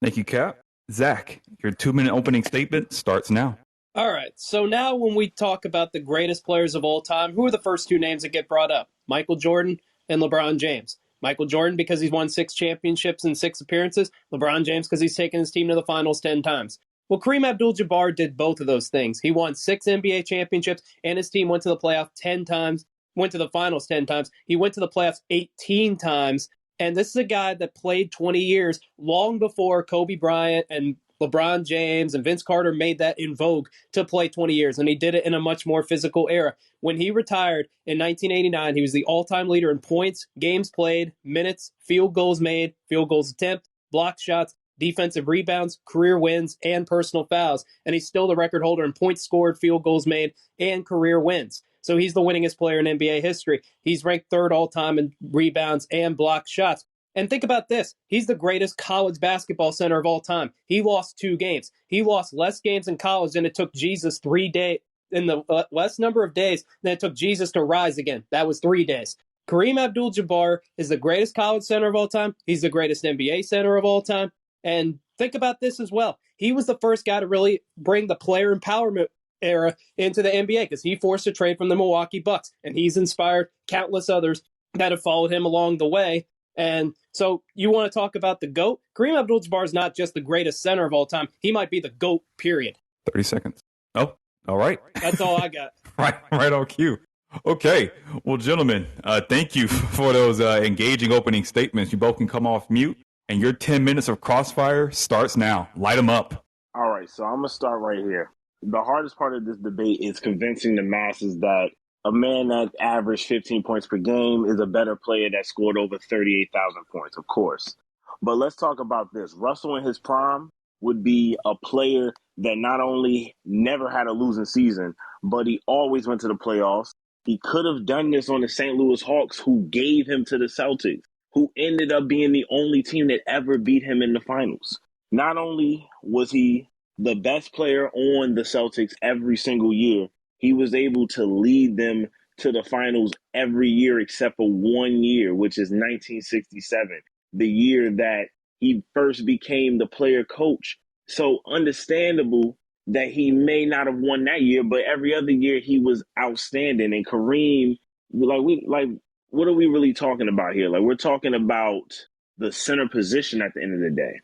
Thank you, Cap. Zach, your 2-minute opening statement starts now. All right. So now when we talk about the greatest players of all time, who are the first 2 names that get brought up? Michael Jordan and LeBron James. Michael Jordan because he's won 6 championships in 6 appearances. LeBron James because he's taken his team to the finals 10 times. Well, Kareem Abdul-Jabbar did both of those things. He won 6 NBA championships and his team went to the playoff 10 times, went to the finals 10 times. He went to the playoffs 18 times. And this is a guy that played 20 years long before Kobe Bryant and LeBron James and Vince Carter made that in vogue to play 20 years. And he did it in a much more physical era. When he retired in 1989, he was the all-time leader in points, games played, minutes, field goals made, field goals attempted, blocked shots, defensive rebounds, career wins, and personal fouls. And he's still the record holder in points scored, field goals made, and career wins. So he's the winningest player in NBA history. He's ranked 3rd all-time in rebounds and blocked shots. And think about this. He's the greatest college basketball center of all time. He lost 2 games. He lost less games in college than it took Jesus 3 days, in the less number of days than it took Jesus to rise again. That was 3 days. Kareem Abdul-Jabbar is the greatest college center of all time. He's the greatest NBA center of all time. And think about this as well. He was the first guy to really bring the player empowerment era into the NBA because he forced a trade from the Milwaukee Bucks. And he's inspired countless others that have followed him along the way. And so you want to talk about the GOAT? Kareem Abdul-Jabbar is not just the greatest center of all time. He might be the GOAT, period. 30 seconds. Oh, all right. That's all I got. right on cue. Okay. Well, gentlemen, thank you for those engaging opening statements. You both can come off mute, and your 10 minutes of crossfire starts now. Light them up. All right, so I'm going to start right here. The hardest part of this debate is convincing the masses that a man that averaged 15 points per game is a better player that scored over 38,000 points, of course. But let's talk about this. Russell in his prime would be a player that not only never had a losing season, but he always went to the playoffs. He could have done this on the St. Louis Hawks, who gave him to the Celtics, who ended up being the only team that ever beat him in the finals. Not only was he the best player on the Celtics every single year, he was able to lead them to the finals every year except for 1 year, which is 1967, the year that he first became the player coach. So understandable that he may not have won that year, but every other year he was outstanding. And Kareem, what are we really talking about here? Like, we're talking about the center position at the end of the day.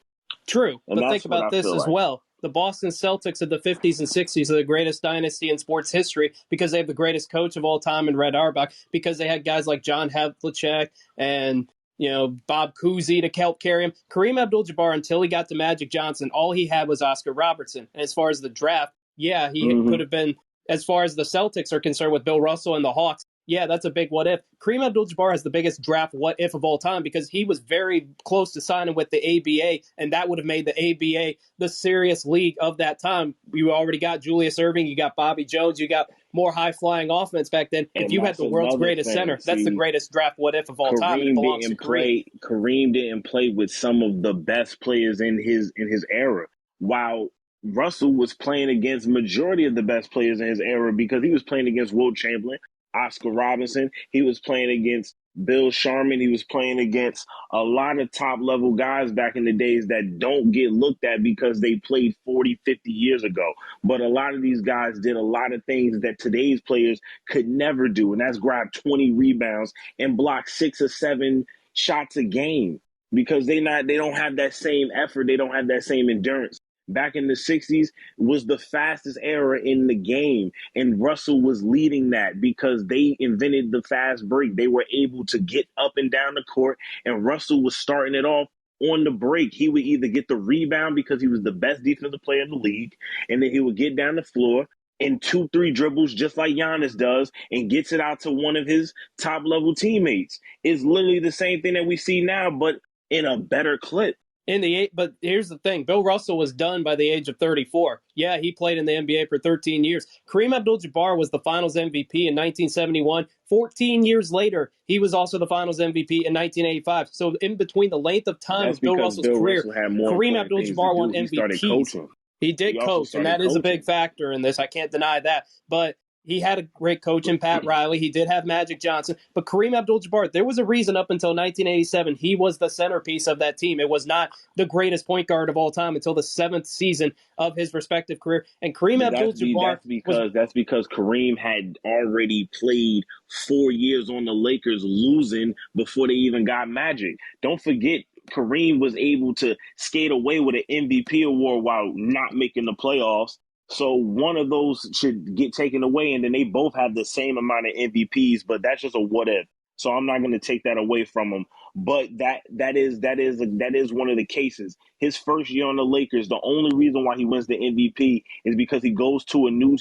True, And but think about this as well. The Boston Celtics of the 50s and 60s are the greatest dynasty in sports history because they have the greatest coach of all time in Red Auerbach, because they had guys like John Havlicek and Bob Cousy to help carry him. Kareem Abdul-Jabbar, until he got to Magic Johnson, all he had was Oscar Robertson. And as far as the draft, yeah, he could have been, as far as the Celtics are concerned with Bill Russell and the Hawks, yeah, that's a big what if. Kareem Abdul-Jabbar has the biggest draft what if of all time because he was very close to signing with the ABA, and that would have made the ABA the serious league of that time. You already got Julius Erving, you got Bobby Jones, you got more high-flying offense back then. And if you had the world's greatest center, that's the greatest draft what if of all time. And it belongs to Kareem. Kareem didn't play with some of the best players in his era, while Russell was playing against majority of the best players in his era because he was playing against Wilt Chamberlain, Oscar Robinson. He was playing against Bill Sharman. He was playing against a lot of top-level guys back in the days that don't get looked at because they played 40, 50 years ago. But a lot of these guys did a lot of things that today's players could never do, and that's grab 20 rebounds and block 6 or 7 shots a game because they don't have that same effort. They don't have that same endurance. Back in the 60s was the fastest era in the game, and Russell was leading that because they invented the fast break. They were able to get up and down the court, and Russell was starting it off on the break. He would either get the rebound because he was the best defensive player in the league, and then he would get down the floor in 2-3 dribbles just like Giannis does and gets it out to one of his top-level teammates. It's literally the same thing that we see now, but in a better clip. But here's the thing. Bill Russell was done by the age of 34. Yeah, he played in the NBA for 13 years. Kareem Abdul-Jabbar was the Finals MVP in 1971. 14 years later, he was also the Finals MVP in 1985. So in between the length of time of Bill Russell's career, Kareem Abdul-Jabbar won MVPs. He did coach, and that is a big factor in this. I can't deny that. But he had a great coach in Pat Riley. He did have Magic Johnson. But Kareem Abdul-Jabbar, there was a reason up until 1987 he was the centerpiece of that team. It was not the greatest point guard of all time until the 7th season of his respective career. And Kareem Abdul-Jabbar... That's because Kareem had already played 4 years on the Lakers losing before they even got Magic. Don't forget, Kareem was able to skate away with an MVP award while not making the playoffs. So one of those should get taken away, and then they both have the same amount of MVPs, but that's just a what if. So I'm not going to take that away from him. But that is one of the cases. His first year on the Lakers, the only reason why he wins the MVP is because he goes to a new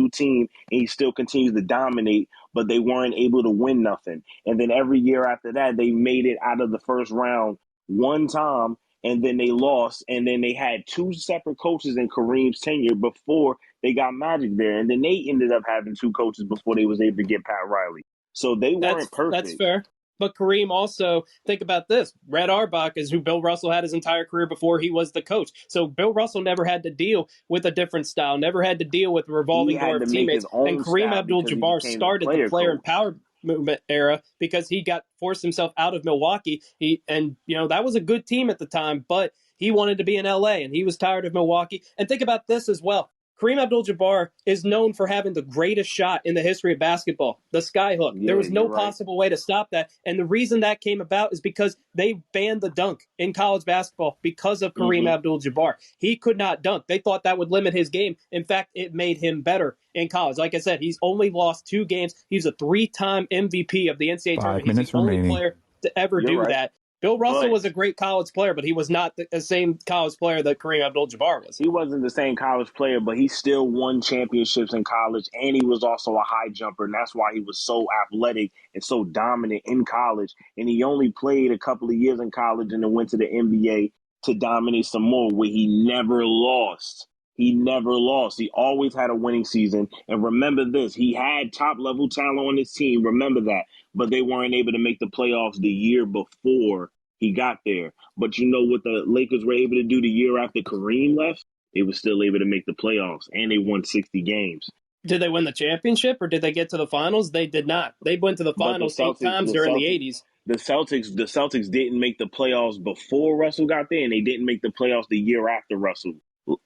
team and he still continues to dominate, but they weren't able to win nothing. And then every year after that, they made it out of the first round one time, and then they lost, and then they had 2 separate coaches in Kareem's tenure before they got Magic there. And then they ended up having 2 coaches before they was able to get Pat Riley. So they weren't perfect. That's fair. But Kareem also, think about this. Red Auerbach is who Bill Russell had his entire career before he was the coach. So Bill Russell never had to deal with a different style, never had to deal with revolving door of teammates. And Kareem Abdul-Jabbar started the player empowerment movement era because he forced himself out of Milwaukee. That was a good team at the time, but he wanted to be in LA and he was tired of Milwaukee. And think about this as well. Kareem Abdul-Jabbar is known for having the greatest shot in the history of basketball, the skyhook. There was no possible way to stop that. And the reason that came about is because they banned the dunk in college basketball because of Kareem Abdul-Jabbar. He could not dunk. They thought that would limit his game. In fact, it made him better in college. Like I said, he's only lost 2 games. He's a 3-time MVP of the NCAA tournament. He's the only player to ever do that. Bill Russell was a great college player, but he was not the same college player that Kareem Abdul-Jabbar was. He wasn't the same college player, but he still won championships in college, and he was also a high jumper, and that's why he was so athletic and so dominant in college. And he only played a couple of years in college and then went to the NBA to dominate some more, where he never lost. He never lost. He always had a winning season. And remember this, he had top-level talent on his team. Remember that. But they weren't able to make the playoffs the year before he got there. But you know what the Lakers were able to do the year after Kareem left? They were still able to make the playoffs, and they won 60 games. Did they win the championship, or did they get to the finals? They did not. They went to the finals 8 times during the 80s. The Celtics didn't make the playoffs before Russell got there, and they didn't make the playoffs the year after Russell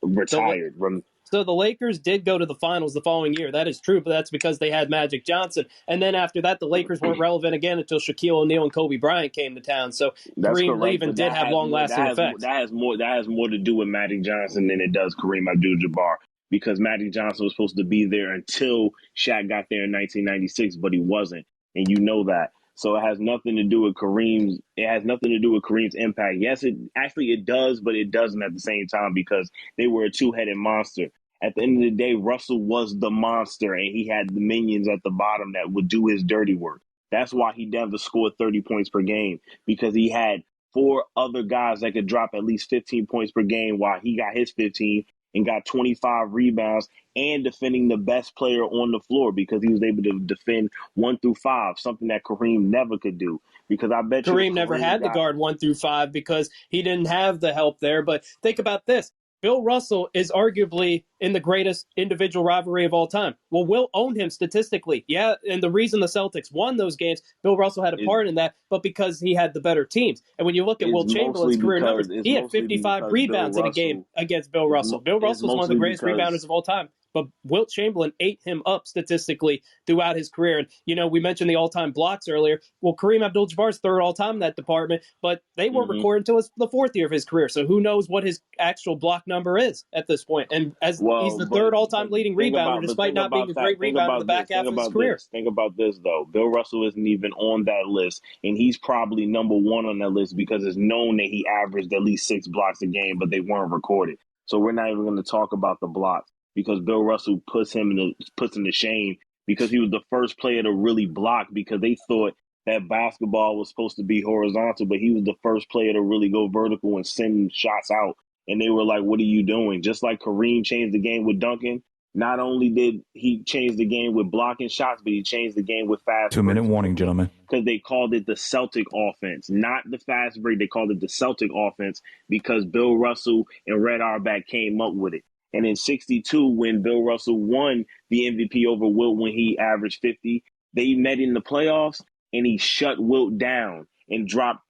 retired. So the Lakers did go to the finals the following year. That is true, but that's because they had Magic Johnson. And then after that, the Lakers weren't relevant again until Shaquille O'Neal and Kobe Bryant came to town. So That's Kareem correct, leaving but did have long-lasting effects. That has more to do with Magic Johnson than it does Kareem Abdul-Jabbar, because Magic Johnson was supposed to be there until Shaq got there in 1996, but he wasn't, and you know that. So it has nothing to do with Kareem's. It has nothing to do with Kareem's impact. Yes, it does, but it doesn't at the same time, because they were a two-headed monster. At the end of the day, Russell was the monster, and he had the minions at the bottom that would do his dirty work. That's why he never scored 30 points per game, because he had 4 other guys that could drop at least 15 points per game while he got his 15 and got 25 rebounds and defending the best player on the floor, because he was able to defend 1 through 5, something that Kareem never could do. Because I bet Kareem never had to guard 1 through 5 because he didn't have the help there. But think about this. Bill Russell is arguably in the greatest individual rivalry of all time. Well, Wilt owned him statistically. Yeah, and the reason the Celtics won those games, Bill Russell had a part in that, but because he had the better teams. And when you look at Wilt Chamberlain's career numbers, he had 55 rebounds in a game against Bill Russell. Bill Russell's one of the greatest rebounders of all time. But Wilt Chamberlain ate him up statistically throughout his career. And, we mentioned the all-time blocks earlier. Well, Kareem Abdul-Jabbar's third all-time in that department, but they weren't recorded until the 4th year of his career. So who knows what his actual block number is at this point. And he's the third all-time leading rebounder, despite not being a great rebounder in the back half of his career. Think about this, though. Bill Russell isn't even on that list, and he's probably number 1 on that list because it's known that he averaged at least 6 blocks a game, but they weren't recorded. So we're not even going to talk about the blocks, because Bill Russell puts him to shame, because he was the first player to really block, because they thought that basketball was supposed to be horizontal, but he was the first player to really go vertical and send shots out. And they were like, what are you doing? Just like Kareem changed the game with dunking, not only did he change the game with blocking shots, but he changed the game with fast 2-minute warning, gentlemen. Because they called it the Celtic offense, not the fast break. They called it the Celtic offense because Bill Russell and Red Auerbach came up with it. And in 62, when Bill Russell won the MVP over Wilt when he averaged 50, they met in the playoffs, and he shut Wilt down and dropped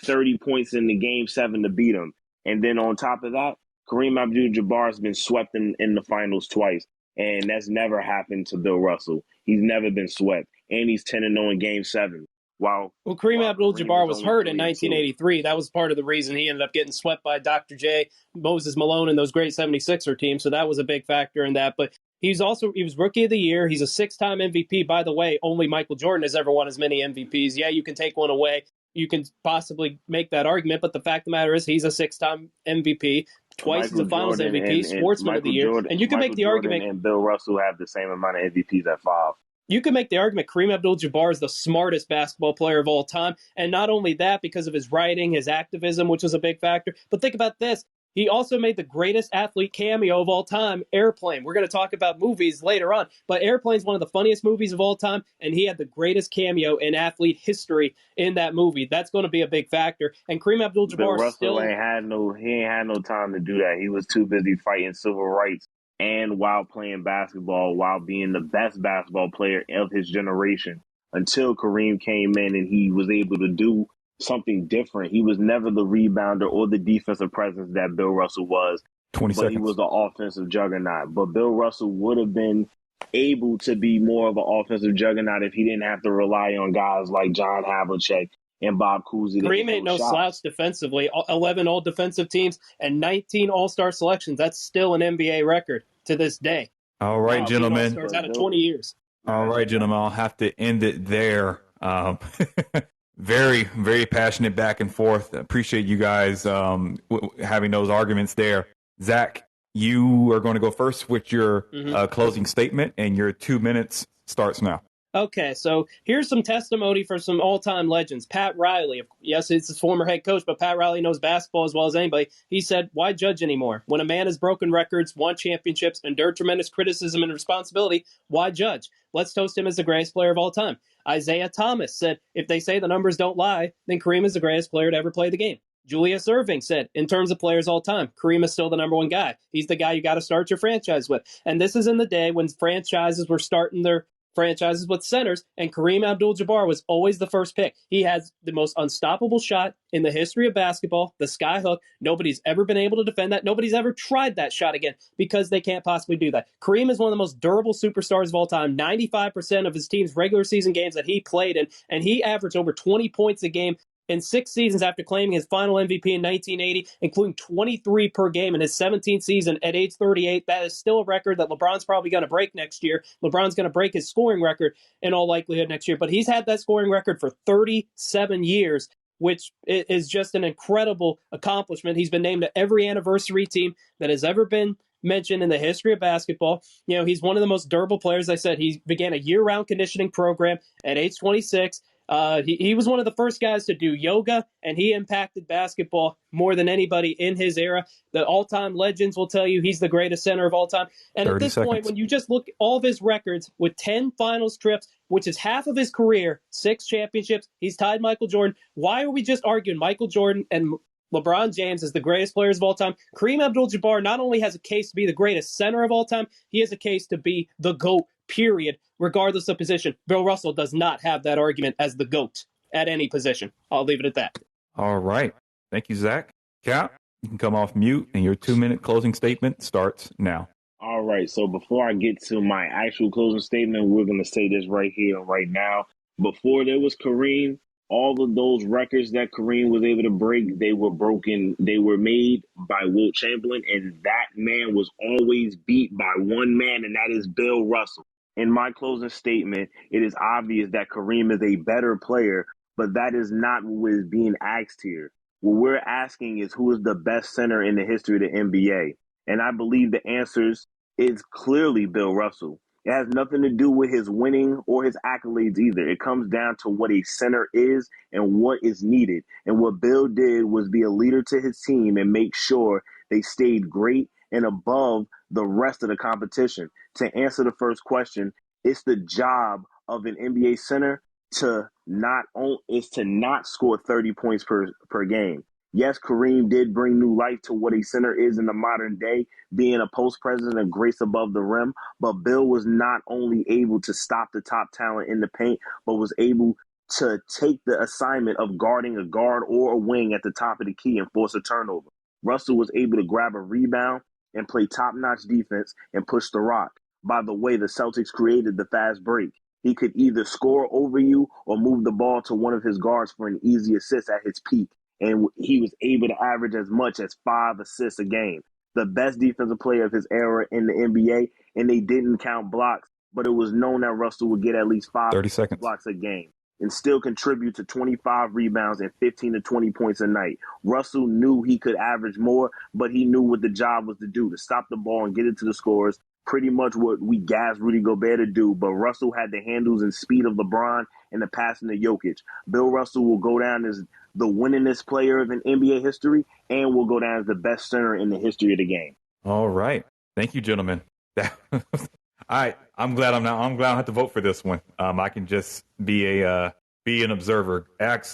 30 points in the game 7 to beat him. And then on top of that, Kareem Abdul-Jabbar has been swept in the finals twice, and that's never happened to Bill Russell. He's never been swept, and he's 10-0 in Game 7. Well, Kareem Abdul-Jabbar was hurt in 1983. That was part of the reason he ended up getting swept by Dr. J, Moses Malone, and those great 76er teams. So that was a big factor in that. But he was Rookie of the Year. He's a 6-time MVP. By the way, only Michael Jordan has ever won as many MVPs. Yeah, you can take one away. You can possibly make that argument, but the fact of the matter is he's a 6-time MVP, twice as a Finals MVP, Sportsman of the Year. And you can make the argument. And Bill Russell have the same amount of MVPs at 5. You can make the argument Kareem Abdul-Jabbar is the smartest basketball player of all time. And not only that, because of his writing, his activism, which was a big factor. But think about this. He also made the greatest athlete cameo of all time, Airplane. We're going to talk about movies later on, but Airplane's one of the funniest movies of all time, and he had the greatest cameo in athlete history in that movie. That's going to be a big factor. And Kareem Abdul-Jabbar still ain't had no time to do that. He was too busy fighting civil rights and while playing basketball, while being the best basketball player of his generation, until Kareem came in and he was able to do something different. He was never the rebounder or the defensive presence that Bill Russell was. 20 seconds. He was the offensive juggernaut. But Bill Russell would have been able to be more of an offensive juggernaut if he didn't have to rely on guys like John Havlicek and Bob Cousy. Kareem ain't no slouch defensively. 11 all-defensive teams and 19 all-star selections. That's still an NBA record to this day. All right, gentlemen. All-stars out of 20 years. All right, gentlemen. I'll have to end it there. Very, very passionate back and forth. Appreciate you guys having those arguments there. Zach, you are going to go first with your closing statement, and your 2 minutes starts now. Okay, so here's some testimony for some all-time legends. Pat Riley, yes, he's his former head coach, but Pat Riley knows basketball as well as anybody. He said, why judge anymore? When a man has broken records, won championships, endured tremendous criticism and responsibility, why judge? Let's toast him as the greatest player of all time. Isaiah Thomas said, if they say the numbers don't lie, then Kareem is the greatest player to ever play the game. Julius Erving said, in terms of players all time, Kareem is still the number one guy. He's the guy you got to start your franchise with. And this is in the day when franchises were starting their franchises with centers, and Kareem Abdul-Jabbar was always the first pick. He has the most unstoppable shot in the history of basketball, the sky hook. Nobody's ever been able to defend that. Nobody's ever tried that shot again because they can't possibly do that. Kareem is one of the most durable superstars of all time. 95% of his team's regular season games that he played in, and he averaged over 20 points a game in 6 seasons after claiming his final MVP in 1980, including 23 per game in his 17th season at age 38. That is still a record that LeBron's probably going to break next year. LeBron's going to break his scoring record in all likelihood next year, but he's had that scoring record for 37 years, which is just an incredible accomplishment. He's been named to every anniversary team that has ever been mentioned in the history of basketball. You know, he's one of the most durable players. I said he began a year-round conditioning program at age 26. He was one of the first guys to do yoga, and he impacted basketball more than anybody in his era. The all-time legends will tell you he's the greatest center of all time. And at this point, when you just look at all of his records with 10 finals trips, which is half of his career, 6 championships, he's tied Michael Jordan. Why are we just arguing Michael Jordan and LeBron James as the greatest players of all time? Kareem Abdul-Jabbar not only has a case to be the greatest center of all time, he has a case to be the GOAT, period, regardless of position. Bill Russell does not have that argument as the GOAT at any position. I'll leave it at that. All right. Thank you, Zach. Cap, you can come off mute, and your 2-minute closing statement starts now. All right. So before I get to my actual closing statement, we're going to say this right here and right now. Before there was Kareem, all of those records that Kareem was able to break, they were broken. They were made by Wilt Chamberlain, and that man was always beat by one man, and that is Bill Russell. In my closing statement, it is obvious that Kareem is a better player, but that is not what is being asked here. What we're asking is who is the best center in the history of the NBA. And I believe the answers is clearly Bill Russell. It has nothing to do with his winning or his accolades either. It comes down to what a center is and what is needed. And what Bill did was be a leader to his team and make sure they stayed great and above the rest of the competition. To answer the first question, it's the job of an NBA center to not score 30 points per game. Yes, Kareem did bring new life to what a center is in the modern day, being a post presence and grace above the rim. But Bill was not only able to stop the top talent in the paint, but was able to take the assignment of guarding a guard or a wing at the top of the key and force a turnover. Russell was able to grab a rebound and play top-notch defense and push the rock. By the way, the Celtics created the fast break. He could either score over you or move the ball to one of his guards for an easy assist at his peak. And he was able to average as much as 5 assists a game. The best defensive player of his era in the NBA, and they didn't count blocks, but it was known that Russell would get at least 5 blocks a game and still contribute to 25 rebounds and 15 to 20 points a night. Russell knew he could average more, but he knew what the job was to do, to stop the ball and get it to the scorers, pretty much what we gassed Rudy Gobert to do. But Russell had the handles and speed of LeBron and the passing of Jokic. Bill Russell will go down as the winningest player of an NBA history and will go down as the best center in the history of the game. All right. Thank you, gentlemen. All right. I'm glad I don't have to vote for this one. I can just be an observer.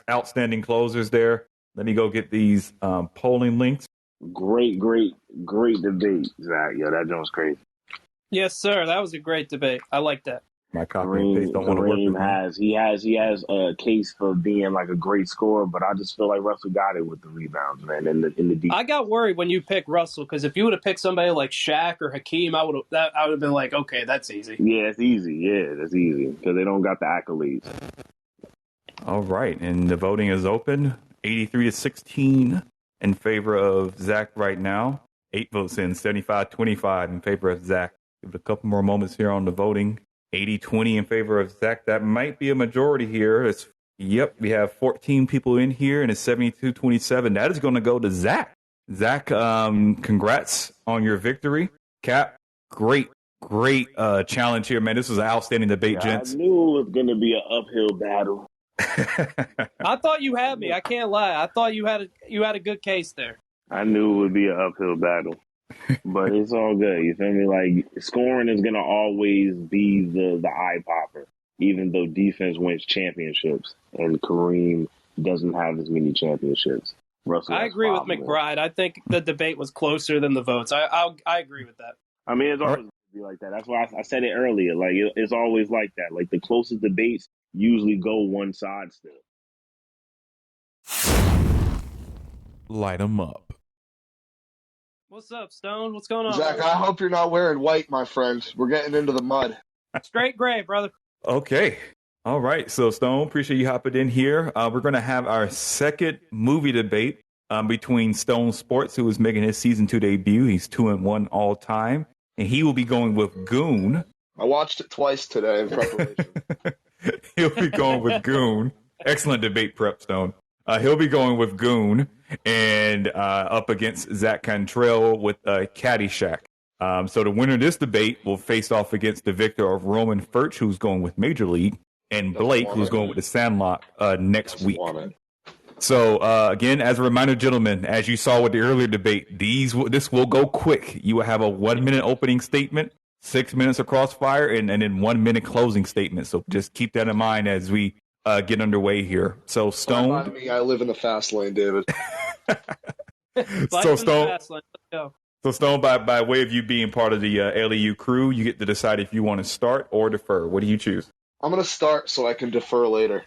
Outstanding closers there. Let me go get these polling links. Great debate, Zach. Yo, that joint's crazy. Yes, sir. That was a great debate. I like that. My copy and paste don't want to work with me. He has a case for being like a great scorer, but I just feel like Russell got it with the rebounds, man. In the deep. I got worried when you picked Russell because if you would have picked somebody like Shaq or Hakeem, I would have been like, okay, that's easy. Yeah, it's easy. Yeah, that's easy because they don't got the accolades. All right, and the voting is open. 83-16 in favor of Zach right now. 8 votes in, 75-25 in favor of Zach. Give it a couple more moments here on the voting. 80-20 in favor of Zach. That might be a majority here. We have 14 people in here, and it's 72-27. That is going to go to Zach. Zach, congrats on your victory. Cap, great challenge here, man. This was an outstanding debate, gents. I knew it was going to be an uphill battle. I thought you had me. I can't lie. I thought you had a good case there. I knew it would be an uphill battle. But it's all good. You feel me? Like, scoring is going to always be the eye popper, even though defense wins championships and Kareem doesn't have as many championships. I agree with McBride. I think the debate was closer than the votes. I agree with that. I mean, it's always Be like that. That's why I said it earlier. Like it's always like that. Like the closest debates usually go one side still. Light 'em up. What's up, Stone? What's going on? Zach, I hope you're not wearing white, my friend. We're getting into the mud. Straight gray, brother. Okay. All right. So, Stone, appreciate you hopping in here. We're going to have our second movie debate between Stone Sports, who is making his season 2 debut. He's 2-1 all time. And he will be going with Goon. I watched it twice today in preparation. He'll be going with Goon. Excellent debate prep, Stone. He'll be going with Goon and up against Zach Cantrell with Caddyshack. So the winner of this debate will face off against the victor of Roman Furch, who's going with Major League, and Blake, who's going with the Sandlot next week. So again, as a reminder, gentlemen, as you saw with the earlier debate, this will go quick. You will have a 1-minute opening statement, 6 minutes of crossfire, and then 1 minute closing statement. So just keep that in mind as we get underway here. So Stone, Don't mind me, I live in the fast lane, David. So Stone, by way of you being part of the LEU crew, you get to decide if you want to start or defer. What do you choose? I'm going to start so I can defer later.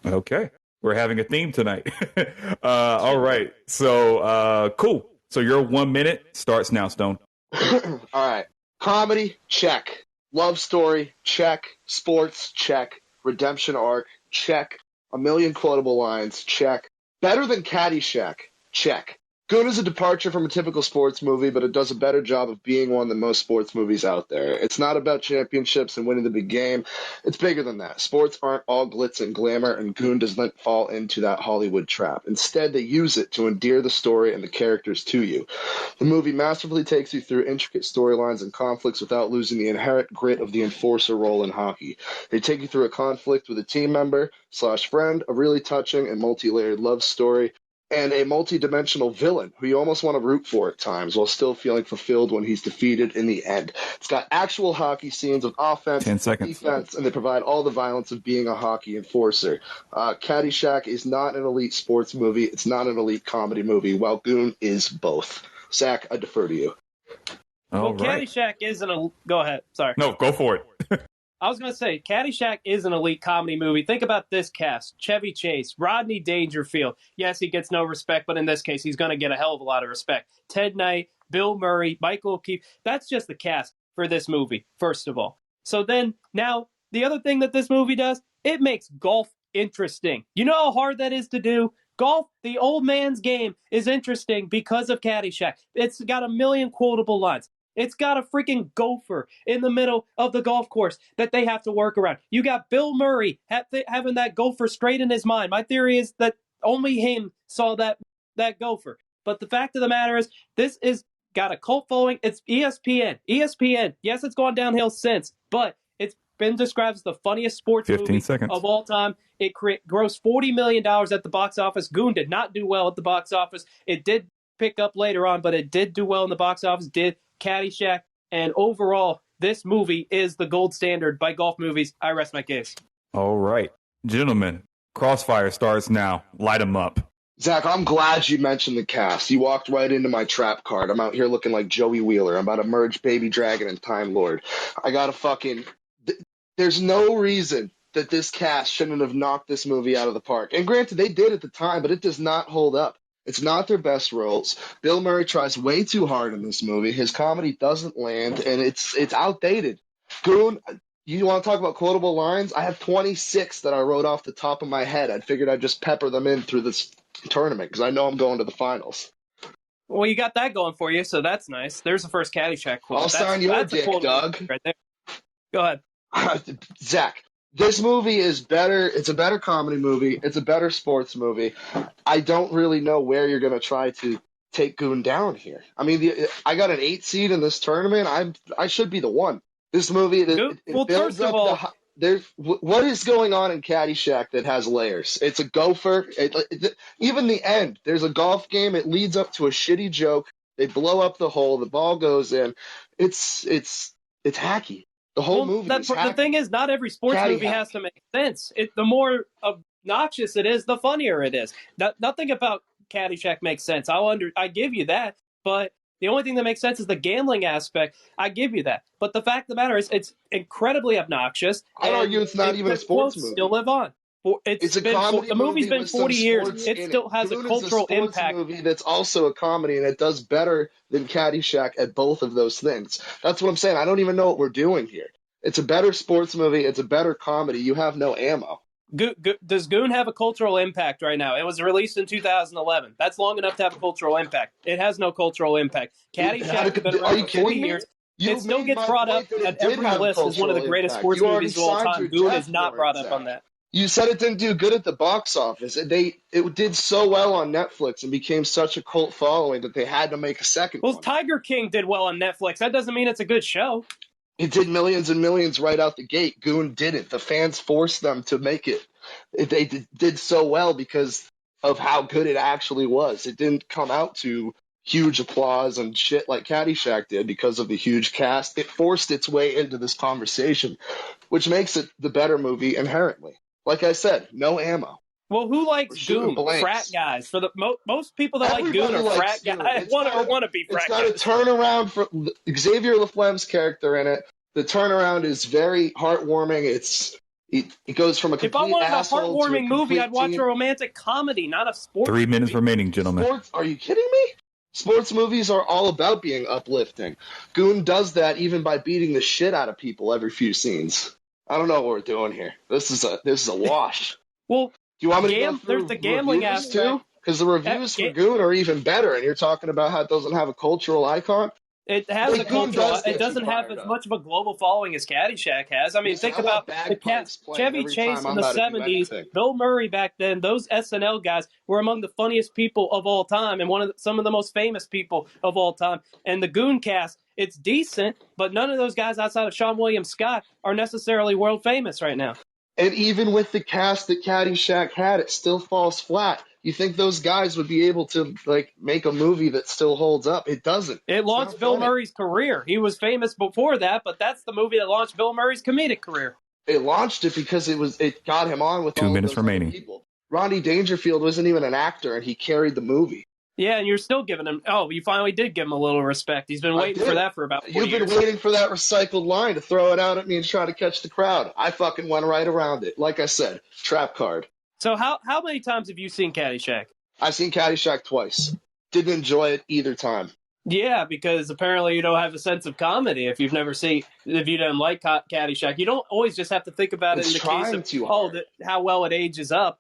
Okay. We're having a theme tonight. All right. So, cool. So your 1 minute starts now, Stone. All right. Comedy, check. Love story, check. Sports, check. Redemption arc, check. A million quotable lines, check. Better than Caddyshack, check. Goon is a departure from a typical sports movie, but it does a better job of being one than most sports movies out there. It's not about championships and winning the big game. It's bigger than that. Sports aren't all glitz and glamour, and Goon does not fall into that Hollywood trap. Instead, they use it to endear the story and the characters to you. The movie masterfully takes you through intricate storylines and conflicts without losing the inherent grit of the enforcer role in hockey. They take you through a conflict with a team member / friend, a really touching and multi-layered love story, and a multi-dimensional villain who you almost want to root for at times while still feeling fulfilled when he's defeated in the end. It's got actual hockey scenes with offense, 10 seconds. defense, and they provide all the violence of being a hockey enforcer. Caddyshack is not an elite sports movie. It's not an elite comedy movie, while Goon is both. Zach, I defer to you. Well, right. Caddyshack isn't a... Go ahead. Sorry. No, go for it. I was going to say, Caddyshack is an elite comedy movie. Think about this cast. Chevy Chase, Rodney Dangerfield. Yes, he gets no respect, but in this case, he's going to get a hell of a lot of respect. Ted Knight, Bill Murray, Michael O'Keefe. That's just the cast for this movie, first of all. So then, now, the other thing that this movie does, it makes golf interesting. You know how hard that is to do? Golf, the old man's game, is interesting because of Caddyshack. It's got a million quotable lines. It's got a freaking gopher in the middle of the golf course that they have to work around. You got Bill Murray having that gopher straight in his mind. My theory is that only him saw that gopher. But the fact of the matter is, this is got a cult following. It's ESPN. ESPN, yes, it's gone downhill since, but it's been described as the funniest sports movie of all time. It grossed $40 million at the box office. Goon did not do well at the box office. It did pick up later on, but it did do well in the box office, did Caddyshack, and overall, this movie is the gold standard by golf movies. I rest my case. All right. Gentlemen, Crossfire starts now. Light them up. Zach, I'm glad you mentioned the cast. You walked right into my trap card. I'm out here looking like Joey Wheeler. I'm about to merge Baby Dragon and Time Lord. I got to fucking... There's no reason that this cast shouldn't have knocked this movie out of the park. And granted, they did at the time, but it does not hold up. It's not their best roles. Bill Murray tries way too hard in this movie. His comedy doesn't land, and it's outdated. Goon, you want to talk about quotable lines? I have 26 that I wrote off the top of my head. I figured I'd just pepper them in through this tournament because I know I'm going to the finals. Well, you got that going for you, so that's nice. There's the first Caddyshack quote. I'll sign your dick, Doug. Right there. Go ahead. Zach, this movie is better. It's a better comedy movie. It's a better sports movie. I don't really know where you're going to try to take Goon down here. I mean, I got an 8 seed in this tournament. I should be the one. This movie, it builds up what is going on in Caddyshack that has layers? It's a gopher. Even the end, there's a golf game. It leads up to a shitty joke. They blow up the hole. The ball goes in. It's hacky. The whole movie is hacky. The thing is, not every sports movie has to make sense. The more obnoxious it is, the funnier it is. Nothing about Caddyshack makes sense. I give you that, but The only thing that makes sense is the gambling aspect. I give you that. But the fact of the matter is it's incredibly obnoxious. I'd argue it's not even a sports movie. Still live on. It's a comedy the movie's movie been with 40 some years. sports It in still has Goon a cultural is a sports impact. movie that's also a comedy, and it does better than Caddyshack at both of those things. That's what I'm saying. I don't even know what we're doing here. It's a better sports movie. It's a better comedy. You have no ammo. Does Goon have a cultural impact right now? It was released in 2011. That's long enough to have a cultural impact. It has no cultural impact. Caddyshack has been around for 40 years. It still gets brought up at every list as one of the greatest sports movies of all time. Goon is not brought up on that. You said it didn't do good at the box office. It did so well on Netflix and became such a cult following that they had to make a second one. Well, Tiger King did well on Netflix. That doesn't mean it's a good show. It did millions and millions right out the gate. Goon didn't. The fans forced them to make it. They did so well because of how good it actually was. It didn't come out to huge applause and shit like Caddyshack did because of the huge cast. It forced its way into this conversation, which makes it the better movie inherently. Like I said, no ammo. Well, who likes Goon? Frat guys. For the most people that like Goon are frat guys. Want to be frat guys. It's got a turnaround for Xavier LaFlemme's character in it. The turnaround is very heartwarming. It goes from a complete asshole. If I wanted a heartwarming movie, I'd watch a romantic comedy, not a sports. 3 minutes remaining, gentlemen. Sports? Are you kidding me? Sports movies are all about being uplifting. Goon does that even by beating the shit out of people every few scenes. I don't know what we're doing here. This is a wash. Well, do you want me to go through there's the gambling aspect too? Because the reviews for Goon are even better, and you're talking about how it doesn't have a cultural icon. It has a cultural. It doesn't have as much of a global following as Caddyshack has. I mean, think about the cast. Chevy Chase in the 70s, Bill Murray back then. Those SNL guys were among the funniest people of all time, and some of the most famous people of all time. And the Goon cast, it's decent, but none of those guys outside of Sean William Scott are necessarily world famous right now. And even with the cast that Caddyshack had, it still falls flat. You think those guys would be able to make a movie that still holds up? It doesn't. It launched Bill Murray's career. He was famous before that, but that's the movie that launched Bill Murray's comedic career. It launched it because it got him on with 2 minutes remaining. People. Rodney Dangerfield wasn't even an actor, and he carried the movie. Yeah, and you're still giving him. Oh, you finally did give him a little respect. He's been waiting for that for about 4 years. You've been waiting for that recycled line to throw it out at me and try to catch the crowd. I fucking went right around it. Like I said, trap card. So how many times have you seen Caddyshack? I've seen Caddyshack twice. Didn't enjoy it either time. Yeah, because apparently you don't have a sense of comedy if you didn't like Caddyshack. You don't always just have to think about it in the case of how well it ages up.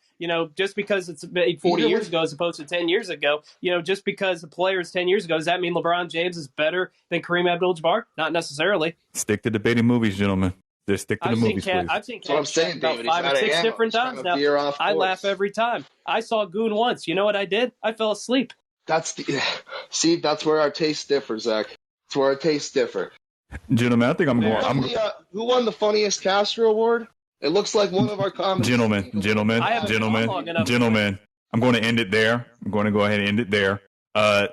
Just because it's made 40 years ago as opposed to 10 years ago, just because the player is 10 years ago, does that mean LeBron James is better than Kareem Abdul-Jabbar? Not necessarily. Stick to debating movies, gentlemen. Just stick to the movies, please. I've seen Caddyshack about 5 or 6 different times now. I laugh every time. I saw Goon once. You know what I did? I fell asleep. That's where our tastes differ, Zach. That's where our tastes differ. Gentlemen, I think who won the funniest Castro Award? It looks like one of our comedies. Gentlemen. I'm going to end it there. I'm going to go ahead and end it there.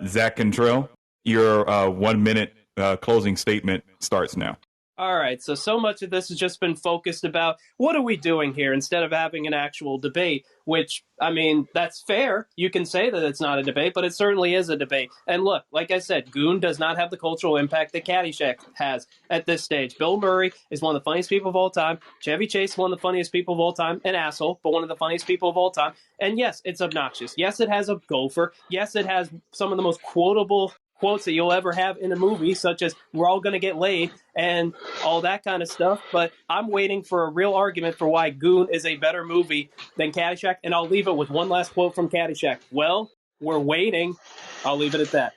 Zach Cantrell, your 1 minute closing statement starts now. All right, so much of this has just been focused about what are we doing here instead of having an actual debate, which, I mean, that's fair. You can say that it's not a debate, but it certainly is a debate. And look, like I said, Goon does not have the cultural impact that Caddyshack has at this stage. Bill Murray is one of the funniest people of all time. Chevy Chase, one of the funniest people of all time. An asshole, but one of the funniest people of all time. And yes, it's obnoxious. Yes, it has a gopher. Yes, it has some of the most quotable quotes that you'll ever have in a movie, such as "we're all going to get laid" and all that kind of stuff. But I'm waiting for a real argument for why Goon is a better movie than Caddyshack, and I'll leave it with one last quote from Caddyshack. Well, we're waiting. I'll leave it at that.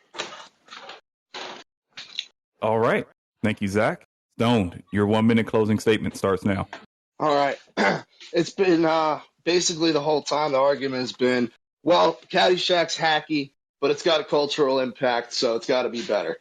All right. Thank you, Zach. Stoned, your 1 minute closing statement starts now. All right. It's been basically the whole time the argument has been, well, Caddyshack's hacky, but it's got a cultural impact, so it's got to be better.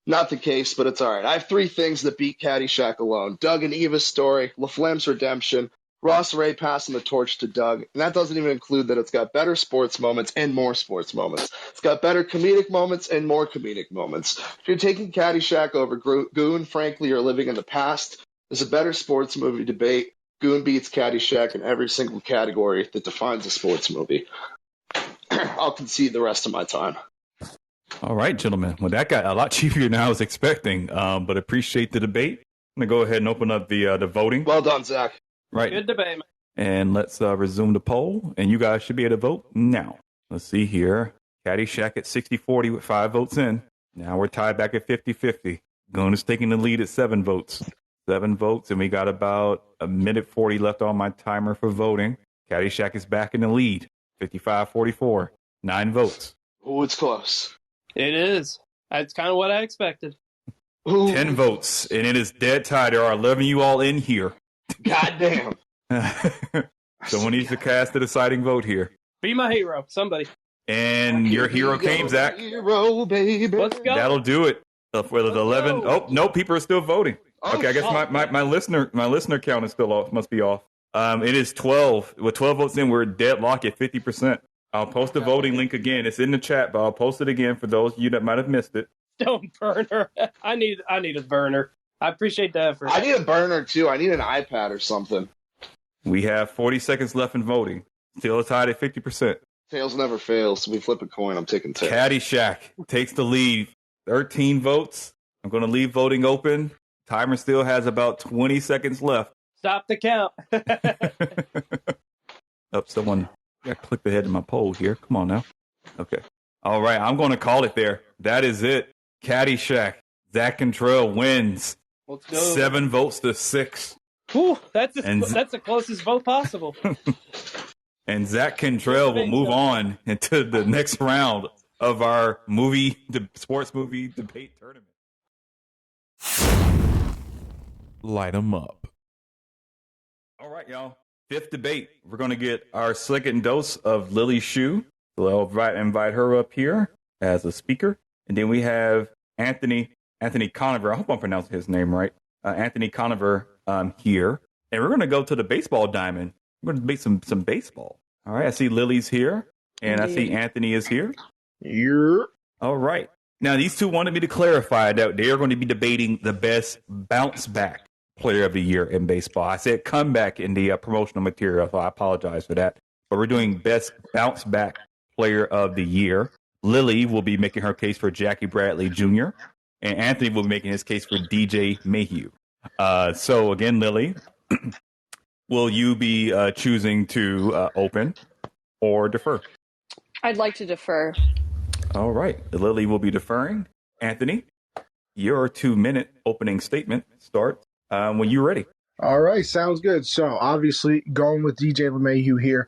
Not the case, but it's all right. I have 3 things that beat Caddyshack alone. Doug and Eva's story, LaFlemme's redemption, Ross Ray passing the torch to Doug, and that doesn't even include that it's got better sports moments and more sports moments. It's got better comedic moments and more comedic moments. If you're taking Caddyshack over Goon, frankly, you're living in the past. There's a better sports movie debate. Goon beats Caddyshack in every single category that defines a sports movie. I'll concede the rest of my time. All right, gentlemen. Well, that got a lot cheaper than I was expecting, but appreciate the debate. I'm going to go ahead and open up the voting. Well done, Zach. Right. Good debate, man. And let's resume the poll. And you guys should be able to vote now. Let's see here. Caddyshack at 60-40 with 5 votes in. Now we're tied back at 50-50. Goon is taking the lead at 7 votes. 7 votes, and we got about a minute 40 left on my timer for voting. Caddyshack is back in the lead, 55-44. 9 votes. Oh, it's close. It is. That's kind of what I expected. Ooh. 10 votes, and it is dead tie. There are 11 of you all in here. Goddamn. Someone needs to cast the deciding vote here. Be my hero, somebody. And your hero came, Zach. Hero, baby. Let's go. That'll do it. For the 11. Oh, no, people are still voting. Okay, I guess my listener count is still off. Must be off. It is 12. With 12 votes in, we're deadlocked at 50%. I'll post the voting link again. It's in the chat, but I'll post it again for those of you that might have missed it. Don't burner. I need a burner. I appreciate the effort. I need a burner, too. I need an iPad or something. We have 40 seconds left in voting. Still tied at 50%. Tails never fails. We flip a coin. I'm taking tails. Caddyshack takes the lead. 13 votes. I'm going to leave voting open. Timer still has about 20 seconds left. Stop the count. Someone clicked ahead in my poll here. Come on now. Okay. All right. I'm going to call it there. That is it. Caddyshack. Zach Cantrell wins. Let's go. 7 votes to 6. Whew, that's the closest vote possible. And Zach Cantrell will move on into the next round of our sports movie debate tournament. Light them up. All right, y'all. 5th debate. We're going to get our second dose of LilySchu. So I'll invite her up here as a speaker. And then we have Anthony Conover. I hope I'm pronouncing his name right. Anthony Conover here. And we're going to go to the baseball diamond. We're going to debate some baseball. All right. I see Lily's here. And I see Anthony is here. Yeah. All right. Now, these two wanted me to clarify that they are going to be debating the best bounce back player of the year in baseball. I said comeback in the promotional material, so I apologize for that. But we're doing best bounce back player of the year. Lily will be making her case for Jackie Bradley Jr., and Anthony will be making his case for DJ Mayhew. So, again, Lily, will you be choosing to open or defer? I'd like to defer. All right. Lily will be deferring. Anthony, your 2-minute opening statement starts when you're ready. All right. Sounds good. So obviously going with DJ LeMahieu here.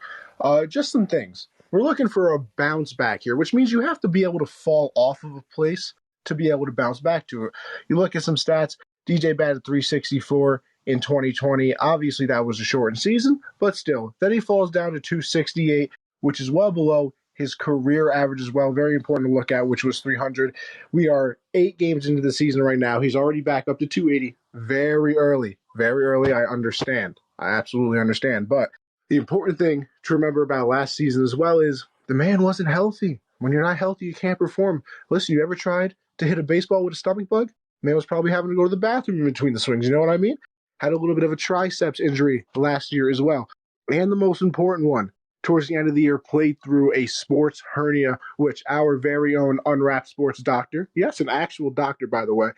Just some things. We're looking for a bounce back here, which means you have to be able to fall off of a place to be able to bounce back to it. You look at some stats. DJ batted 364 in 2020. Obviously that was a shortened season, but still. Then he falls down to 268, which is well below his career average as well. Very important to look at, which was 300. We are 8 games into the season right now. He's already back up to 280. Very early. Very early. I understand. I absolutely understand. But the important thing to remember about last season as well is the man wasn't healthy. When you're not healthy, you can't perform. Listen, you ever tried to hit a baseball with a stomach bug? Man was probably having to go to the bathroom in between the swings. You know what I mean? Had a little bit of a triceps injury last year as well. And the most important one, towards the end of the year, played through a sports hernia, which our very own Unwrapped Sports doctor, yes, an actual doctor, by the way,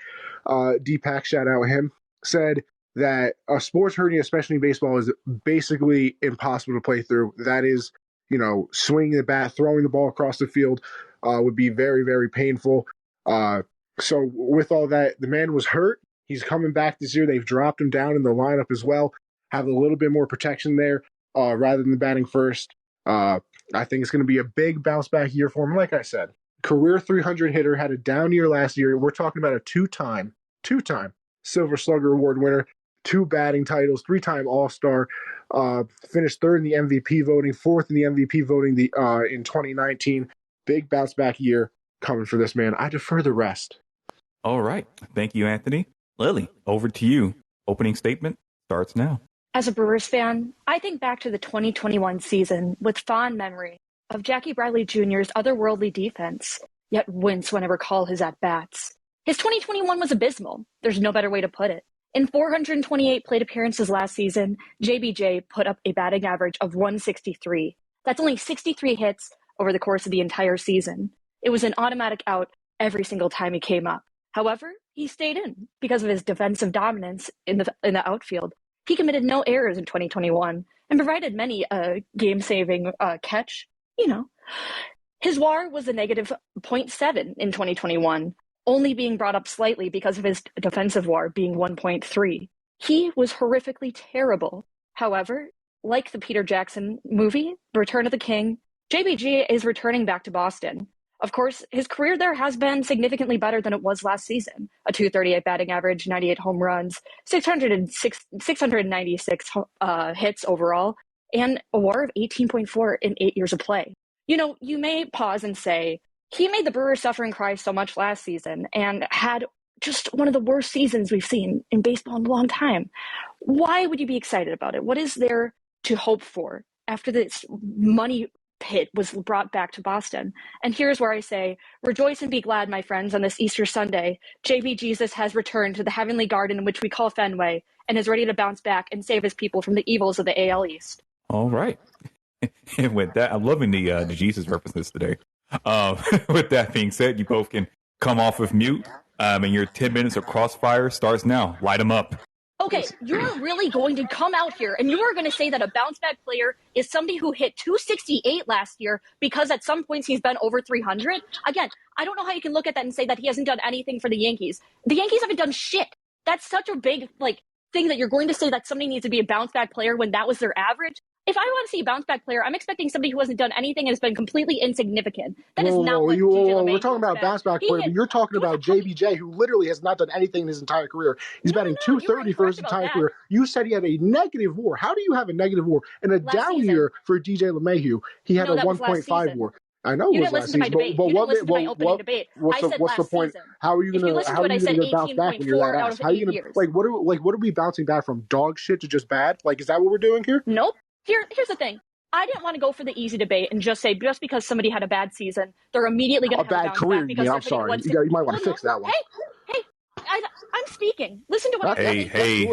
Deepak, shout out him, said that a sports hernia, especially in baseball, is basically impossible to play through. That is, swinging the bat, throwing the ball across the field would be very, very painful. So with all that, the man was hurt. He's coming back this year. They've dropped him down in the lineup as well, have a little bit more protection there rather than batting first. I think it's going to be a big bounce back year for him. Like I said, career 300 hitter, had a down year last year. We're talking about a two-time Silver Slugger Award winner, 2 batting titles, 3-time All-Star, finished 3rd in the MVP voting, 4th in the MVP voting in 2019. Big bounce back year coming for this man. I defer the rest. All right. Thank you, Anthony. Lily, over to you. Opening statement starts now. As a Brewers fan, I think back to the 2021 season with fond memory of Jackie Bradley Jr.'s otherworldly defense, yet wince when I recall his at-bats. His 2021 was abysmal. There's no better way to put it. In 428 plate appearances last season, JBJ put up a batting average of 163. That's only 63 hits over the course of the entire season. It was an automatic out every single time he came up. However, he stayed in because of his defensive dominance in the outfield. He committed no errors in 2021 and provided many game-saving catch. His WAR was a negative 0.7 in 2021, only being brought up slightly because of his defensive WAR being 1.3. He was horrifically terrible. However, like the Peter Jackson movie, Return of the King, JBJ is returning back to Boston. Of course, his career there has been significantly better than it was last season. A .238 batting average, 98 home runs, 696 hits overall, and a WAR of 18.4 in 8 years of play. You may pause and say, he made the Brewers suffer and cry so much last season and had just one of the worst seasons we've seen in baseball in a long time. Why would you be excited about it? What is there to hope for after this money pit was brought back to Boston? And here's where I say, rejoice and be glad, my friends, on this Easter Sunday. JBJesus has returned to the heavenly garden in which we call Fenway and is ready to bounce back and save his people from the evils of the AL East. All right. And with that, I'm loving the Jesus references today. With that being said, you both can come off of mute, and your 10 minutes of crossfire starts now. Light them up. Okay, you're really going to come out here and you are going to say that a bounce-back player is somebody who hit 268 last year because at some points he's been over 300? Again, I don't know how you can look at that and say that he hasn't done anything for the Yankees. The Yankees haven't done shit. That's such a big thing that you're going to say that somebody needs to be a bounce-back player when that was their average. If I want to see a bounce-back player, I'm expecting somebody who hasn't done anything and has been completely insignificant. That is not what DJ LeMay. We're talking about bounce-back player, but you're talking about JBJ, who literally has not done anything in his entire career. He's batting .230 for his entire career. You said he had a negative WAR. How do you have a negative WAR? And a down year for DJ LeMahieu, he had a 1.5 WAR. I know it was last season, but what what's the point? Season. How are you going to bounce back when you're that ass? How are you going to what are we bouncing back from? Dog shit to just bad? Is that what we're doing here? Nope. Here's the thing. I didn't want to go for the easy debate and just say just because somebody had a bad season, they're immediately going to have a bad career. I'm sorry. You might want to fix that one. Hey, I'm speaking. Listen to what I'm saying.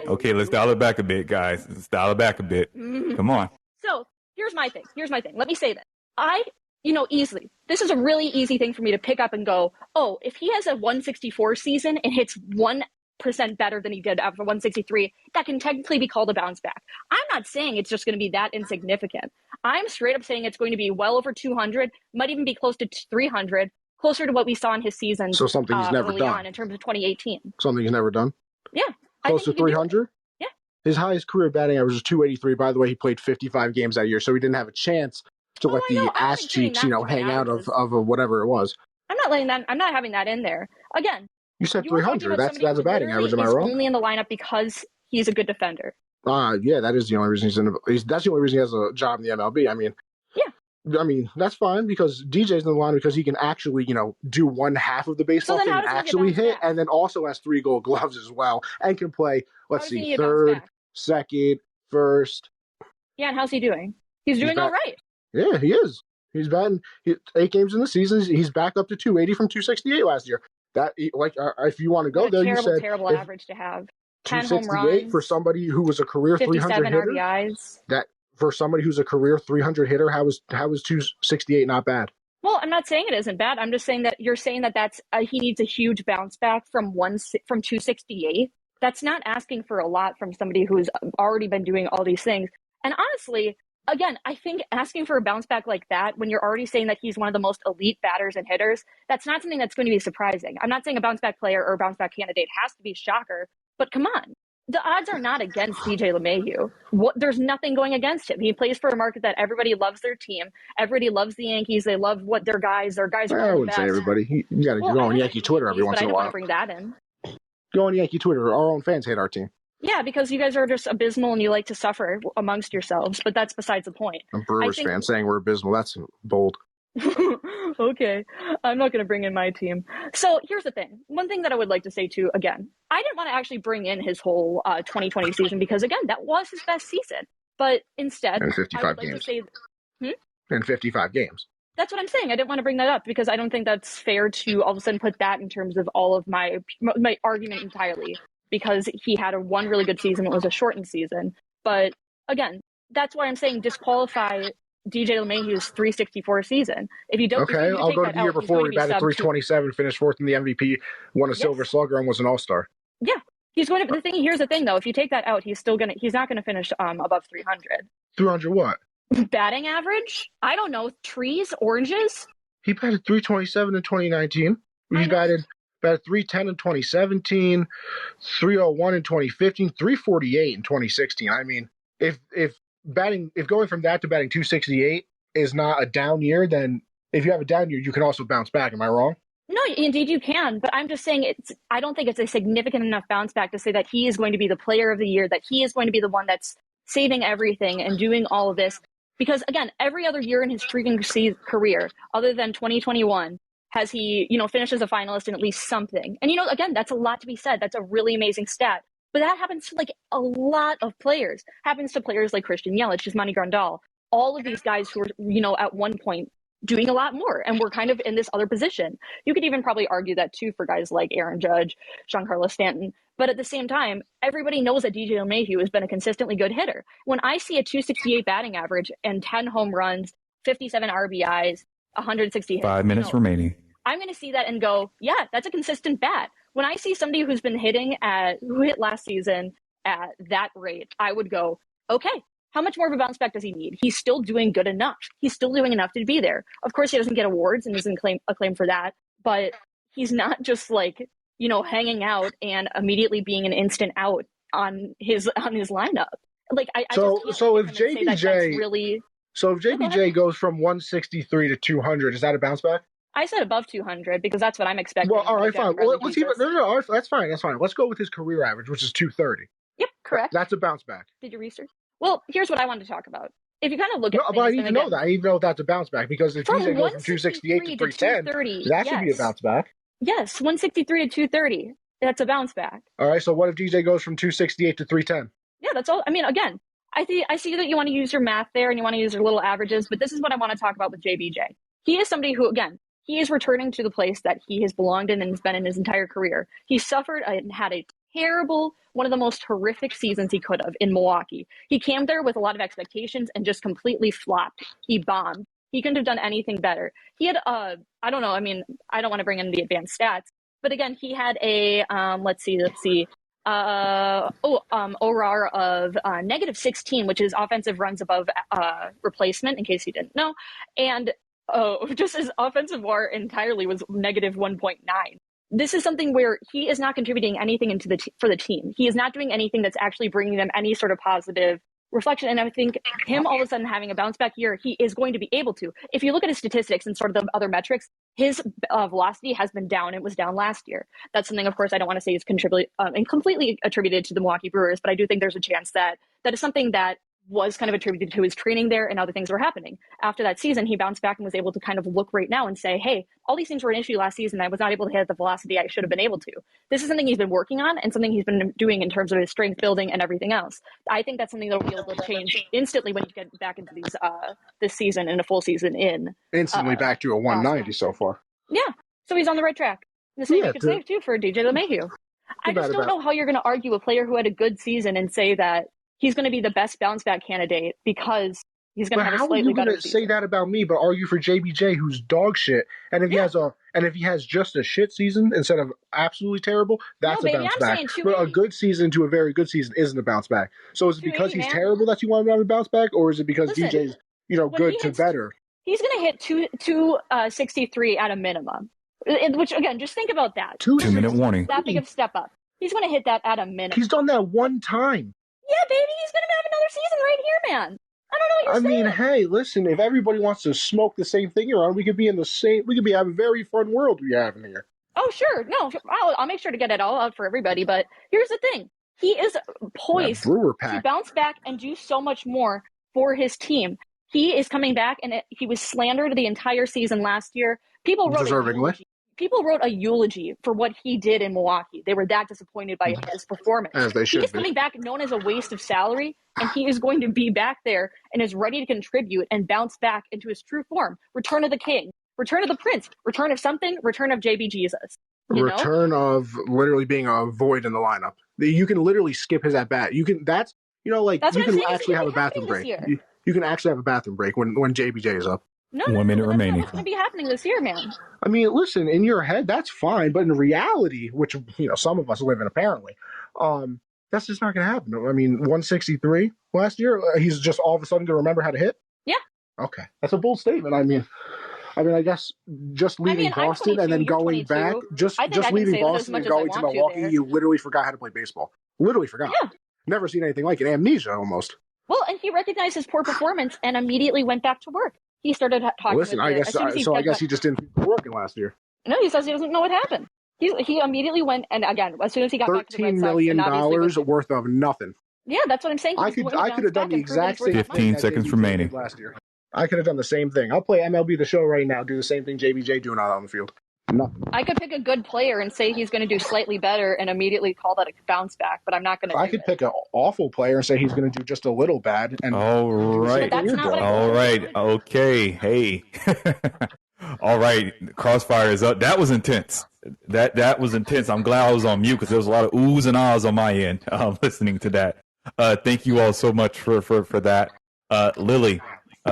Okay. Let's dial it back a bit, guys. Let's dial it back a bit. Come on. So here's my thing. Let me say that. Easily, this is a really easy thing for me to pick up and go, oh, if he has a 164 season and hits 1% better than he did after 163, that can technically be called a bounce back. I'm not saying it's just going to be that insignificant. I'm straight up saying it's going to be well over 200, might even be close to 300, closer to what we saw in his season. So something he's never done in terms of 2018. Something he's never done. Yeah, close to 300. Yeah, his highest career batting average was 283. By the way, he played 55 games that year, so he didn't have a chance to let the ass cheeks, hang out of whatever it was. I'm not having that in there. Again, you said 300. That's a batting average. Am I wrong? Only in the lineup because he's a good defender. Yeah, that is the only reason that's the only reason he has a job in the MLB. I mean, that's fine because DJ's in the lineup because he can actually, do one half of the baseball thing and actually hit, and then also has 3 Gold Gloves as well, and can play. Let's see, third, second, first. Yeah, and how's he doing? He's doing all right. Yeah, he is. He's batting 8 games in the season. He's back up to 280 from 268 last year. That if you want to go there, you said terrible average to have. 10 home 268 runs for somebody who was a career 300 hitter. RBIs. That for somebody who's a career 300 hitter, how was 268 not bad? Well, I'm not saying it isn't bad. I'm just saying that you're saying that that's he needs a huge bounce back from 268. That's not asking for a lot from somebody who's already been doing all these things. And honestly, again, I think asking for a bounce back like that when you're already saying that he's one of the most elite batters and hitters, that's not something that's going to be surprising. I'm not saying a bounce back player or a bounce back candidate has to be a shocker, but come on. The odds are not against DJ LeMahieu. There's nothing going against him. He plays for a market that everybody loves their team. Everybody loves the Yankees. They love what their guys are. I wouldn't say everybody. You got to go on Yankee Twitter every once in a while. I don't want to bring that in. Go on Yankee Twitter. Our own fans hate our team. Yeah, because you guys are just abysmal and you like to suffer amongst yourselves, but that's besides the point. I'm Brewers fan saying we're abysmal. That's bold. Okay, I'm not going to bring in my team. So here's the thing. One thing that I would like to say too, again, I didn't want to actually bring in his whole 2020 season because, again, that was his best season. But instead, in 55 games. In 55 games. That's what I'm saying. I didn't want to bring that up because I don't think that's fair to all of a sudden put that in terms of all of my argument entirely. Because he had one really good season. It was a shortened season. But again, that's why I'm saying disqualify DJ LeMahieu's 364 season. If you don't, Okay, I'll go to the year before. We batted 327, finished fourth in the MVP, won a Silver Slugger, and was an All-Star. Yeah, he's going to. Here's the thing, though. If you take that out, he's not gonna finish above 300. 300 what? Batting average? I don't know. Trees, oranges. He batted 327 in 2019. He batted 310 in 2017, 301 in 2015, 348 in 2016. I mean, if going from that to batting 268 is not a down year, then if you have a down year, you can also bounce back. Am I wrong? No, indeed you can. But I'm just saying I don't think it's a significant enough bounce back to say that he is going to be the player of the year, that he is going to be the one that's saving everything and doing all of this. Because again, every other year in his freaking career, other than 2021, has he, finished as a finalist in at least something. And, again, that's a lot to be said. That's a really amazing stat. But that happens to like a lot of players. Happens to players like Christian Yelich, Yasmani Grandal, all of these guys who were, at one point doing a lot more and we're kind of in this other position. You could even probably argue that too for guys like Aaron Judge, Giancarlo Stanton. But at the same time, everybody knows that DJ LeMahieu has been a consistently good hitter. When I see a 268 batting average and 10 home runs, 57 RBIs, 160 hits. 5 minutes remaining. I'm going to see that and go, yeah, that's a consistent bat. When I see somebody who's been who hit last season at that rate, I would go, okay, how much more of a bounce back does he need? He's still doing good enough. He's still doing enough to be there. Of course, he doesn't get awards and doesn't claim a claim for that, but he's not just like, hanging out and immediately being an instant out on his lineup. Like So if JBJ goes from 163 to 200, is that a bounce back? I said above 200 because that's what I'm expecting. Well, all right, fine. Well, no, that's fine. That's fine. Let's go with his career average, which is 230. Yep, correct. That's a bounce back. Did you research? Well, here's what I wanted to talk about. If you kind of look at but I need to know that. I need to know if that's a bounce back because if DJ goes from 268 to 310, that should be a bounce back. Yes, 163 to 230. That's a bounce back. All right, so what if DJ goes from 268 to 310? Yeah, that's all. I mean, again, I see that you want to use your math there and you want to use your little averages, but this is what I want to talk about with JBJ. He is somebody who, again, he is returning to the place that he has belonged in and has been in his entire career. He suffered and had a terrible, one of the most horrific seasons he could have in Milwaukee. He came there with a lot of expectations and just completely flopped. He bombed. He couldn't have done anything better. He had, I don't know. I mean, I don't want to bring in the advanced stats, but again, he had a, ORAR of -16, which is offensive runs above replacement, in case you didn't know. And just his offensive WAR entirely was -1.9. This is something where he is not contributing anything for the team. He is not doing anything that's actually bringing them any sort of positive reflection. And I think him all of a sudden having a bounce back year, he is going to be able to. If you look at his statistics and sort of the other metrics, his velocity has been down. It was down last year. That's something, of course, I don't want to say is completely attributed to the Milwaukee Brewers, but I do think there's a chance that is something that was kind of attributed to his training there and other things were happening. After that season, he bounced back and was able to kind of look right now and say, hey, all these things were an issue last season. I was not able to hit the velocity I should have been able to. This is something he's been working on and something he's been doing in terms of his strength building and everything else. I think that's something that will be able to change instantly when you get back into these this season and a full season in. Instantly back to a 190 so far. Yeah. So he's on the right track. The same you could say too for DJ LeMahieu. I just don't know how you're going to argue a player who had a good season and say that he's going to be the best bounce back candidate because he's going to have a slightly better season. How are you going to say that about me, but argue for JBJ, who's dog shit? And if he has just a shit season instead of absolutely terrible, that's a bounce back. But a good season to a very good season isn't a bounce back. So is it because he's terrible that you want him to have a bounce back, or is it because DJ's good to better? He's going to hit 263 at a minimum. Which again, just think about that. 2-minute warning. That big of a step up. He's going to hit that at a minimum. He's done that one time. Yeah, baby, he's going to have another season right here, man. I don't know what you're saying. I mean, hey, listen, if everybody wants to smoke the same thing around, we could be having a very fun world we have in here. Oh, sure. No, I'll make sure to get it all out for everybody. But here's the thing. He is poised to bounce back and do so much more for his team. He is coming back, and he was slandered the entire season last year. People wrote a eulogy for what he did in Milwaukee. They were that disappointed by his performance. As they should be. He's coming back known as a waste of salary, and he is going to be back there and is ready to contribute and bounce back into his true form. Return of the King, return of the Prince, return of something, return of JBJesus. Return of literally being a void in the lineup. You can literally skip his at bat. You can. You can actually have a bathroom break. You can actually have a bathroom break when JBJ is up. No, 1 minute that's remaining. not what's going to be happening this year, man. I mean, listen, in your head, that's fine, but in reality, which, some of us live in apparently, that's just not going to happen. I mean, 163 last year, he's just all of a sudden going to remember how to hit? Yeah. Okay. That's a bold statement. I mean, I guess just leaving Boston and then going back, just leaving Boston and going to Milwaukee, you literally forgot how to play baseball. Literally forgot. Yeah. Never seen anything like it. Amnesia almost. Well, and he recognized his poor performance and immediately went back to work. He started talking. Listen, I guess he just didn't keep working last year. No, he says he doesn't know what happened. He immediately went, and again, as soon as he got back to the Red Sox, $13 million worth of nothing. Yeah, that's what I'm saying. I could have done the exact same 15 seconds remaining last year. I could have done the same thing. I'll play MLB The Show right now, do the same thing JBJ doing out on the field. Nothing. I could pick a good player and say he's going to do slightly better and immediately call that a bounce back, but I'm not going to. I could pick an awful player and say he's going to do just a little bad. And all right. All right. Okay. Hey. All right. Crossfire is up. That was intense. That was intense. I'm glad I was on mute because there was a lot of oohs and ahs on my end listening to that. Thank you all so much for that. Lily,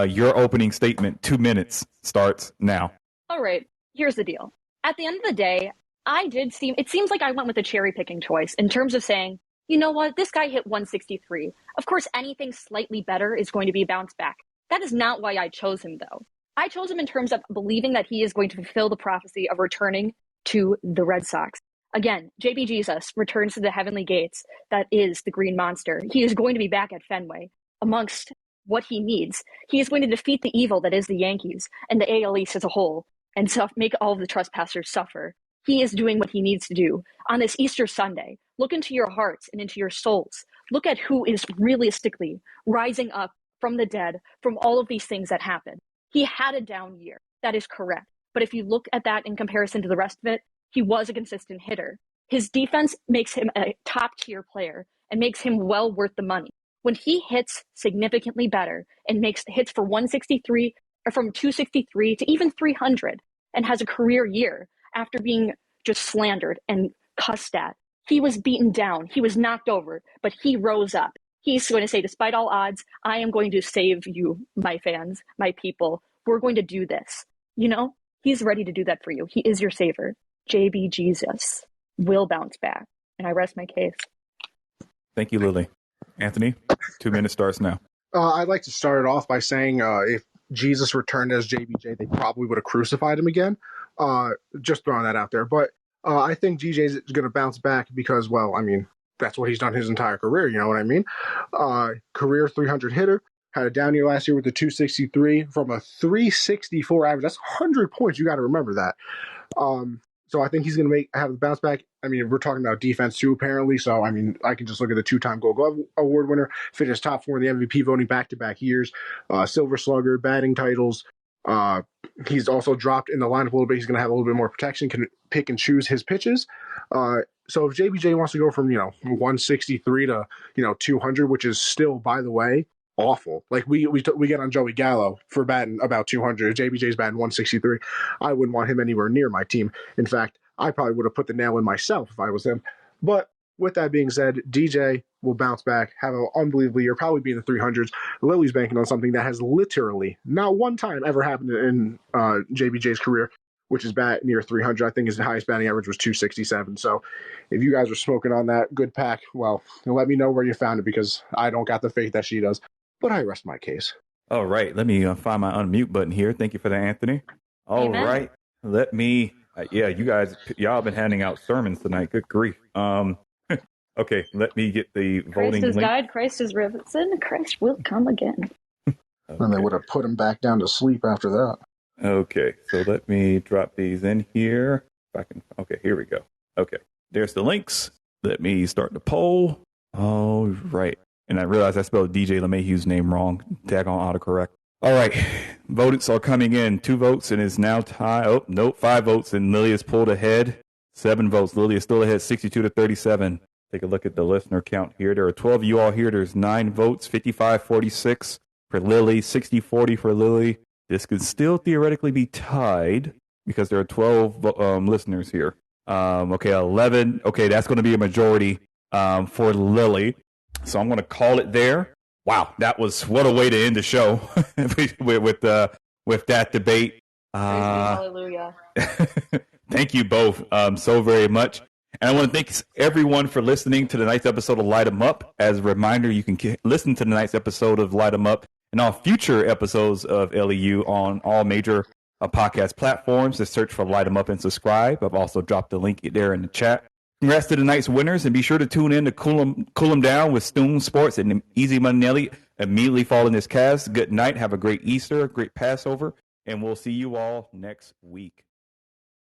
your opening statement, 2 minutes, starts now. All right. Here's the deal. At the end of the day, it seems like I went with a cherry picking choice in terms of saying, you know what, this guy hit 163. Of course, anything slightly better is going to be a bounce back. That is not why I chose him, though. I chose him in terms of believing that he is going to fulfill the prophecy of returning to the Red Sox. Again, JBJesus returns to the heavenly gates. That is the Green Monster. He is going to be back at Fenway amongst what he needs. He is going to defeat the evil that is the Yankees and the AL East as a whole, and make all of the trespassers suffer. He is doing what he needs to do. On this Easter Sunday, look into your hearts and into your souls. Look at who is realistically rising up from the dead, from all of these things that happened. He had a down year. That is correct. But if you look at that in comparison to the rest of it, he was a consistent hitter. His defense makes him a top-tier player and makes him well worth the money. When he hits significantly better and makes hits for 163, or from 263 to even 300, and has a career year after being just slandered and cussed at. He was beaten down. He was knocked over, but he rose up. He's going to say, despite all odds, I am going to save you, my fans, my people. We're going to do this. He's ready to do that for you. He is your savior. JBJesus will bounce back. And I rest my case. Thank you, Lily. Anthony, 2 minutes starts now. I'd like to start it off by saying if Jesus returned as JBJ, they probably would have crucified him again. Just throwing that out there. But I think GJ is going to bounce back because, that's what he's done his entire career. You know what I mean? Career 300 hitter. Had a down year last year with a 263 from a 364 average. That's 100 points. You got to remember that. So I think he's going to have a bounce back. We're talking about defense too, apparently. So, I can just look at the 2-time Gold Glove Award winner, finished top 4 in the MVP voting back-to-back years, Silver Slugger, batting titles. He's also dropped in the lineup a little bit. He's going to have a little bit more protection, can pick and choose his pitches. So if JBJ wants to go from, 163 to, 200, which is still, by the way, awful. Like we get on Joey Gallo for batting about 200. JBJ's batting 163. I wouldn't want him anywhere near my team. In fact, I probably would have put the nail in myself if I was him. But with that being said, DJ will bounce back, have an unbelievable year, probably be in the 300s. Lily's banking on something that has literally not one time ever happened in JBJ's career, which is bat near 300. I think his highest batting average was 267. So if you guys are smoking on that, good pack, well, let me know where you found it because I don't got the faith that she does. But I rest my case. All right. Let me find my unmute button here. Thank you for that, Anthony. All Amen. right. Let me, y'all been handing out sermons tonight. Good grief. Okay. Let me get the voting Christ has link. died. Christ is risen. Christ will come again. Okay. And they would have put him back down to sleep after that. Okay. So let me drop these in here. Okay. Here we go. Okay. There's the links. Let me start the poll. All right. And I realized I spelled DJ LeMahieu's name wrong. Tag on autocorrect. All right. Votes are coming in. 2 votes and is now tied. Oh, nope. 5 votes and Lily is pulled ahead. 7 votes. Lily is still ahead 62-37. Take a look at the listener count here. There are 12 of you all here. There's 9 votes, 55-46 for Lily, 60-40 for Lily. This could still theoretically be tied because there are 12 listeners here. Okay, 11. Okay, that's going to be a majority for Lily. So I'm going to call it there. Wow, what a way to end the show with that debate. Hallelujah. Thank you both so very much. And I want to thank everyone for listening to tonight's episode of Light 'em Up. As a reminder, you can listen to tonight's episode of Light 'em Up and all future episodes of LEU on all major podcast platforms. Just search for Light 'em Up and subscribe. I've also dropped the link there in the chat. Congrats to tonight's winners, and be sure to tune in to Cool 'em Down with Stoom Sports and EasyMoneyNelly immediately following this cast. Good night. Have a great Easter, a great Passover, and we'll see you all next week.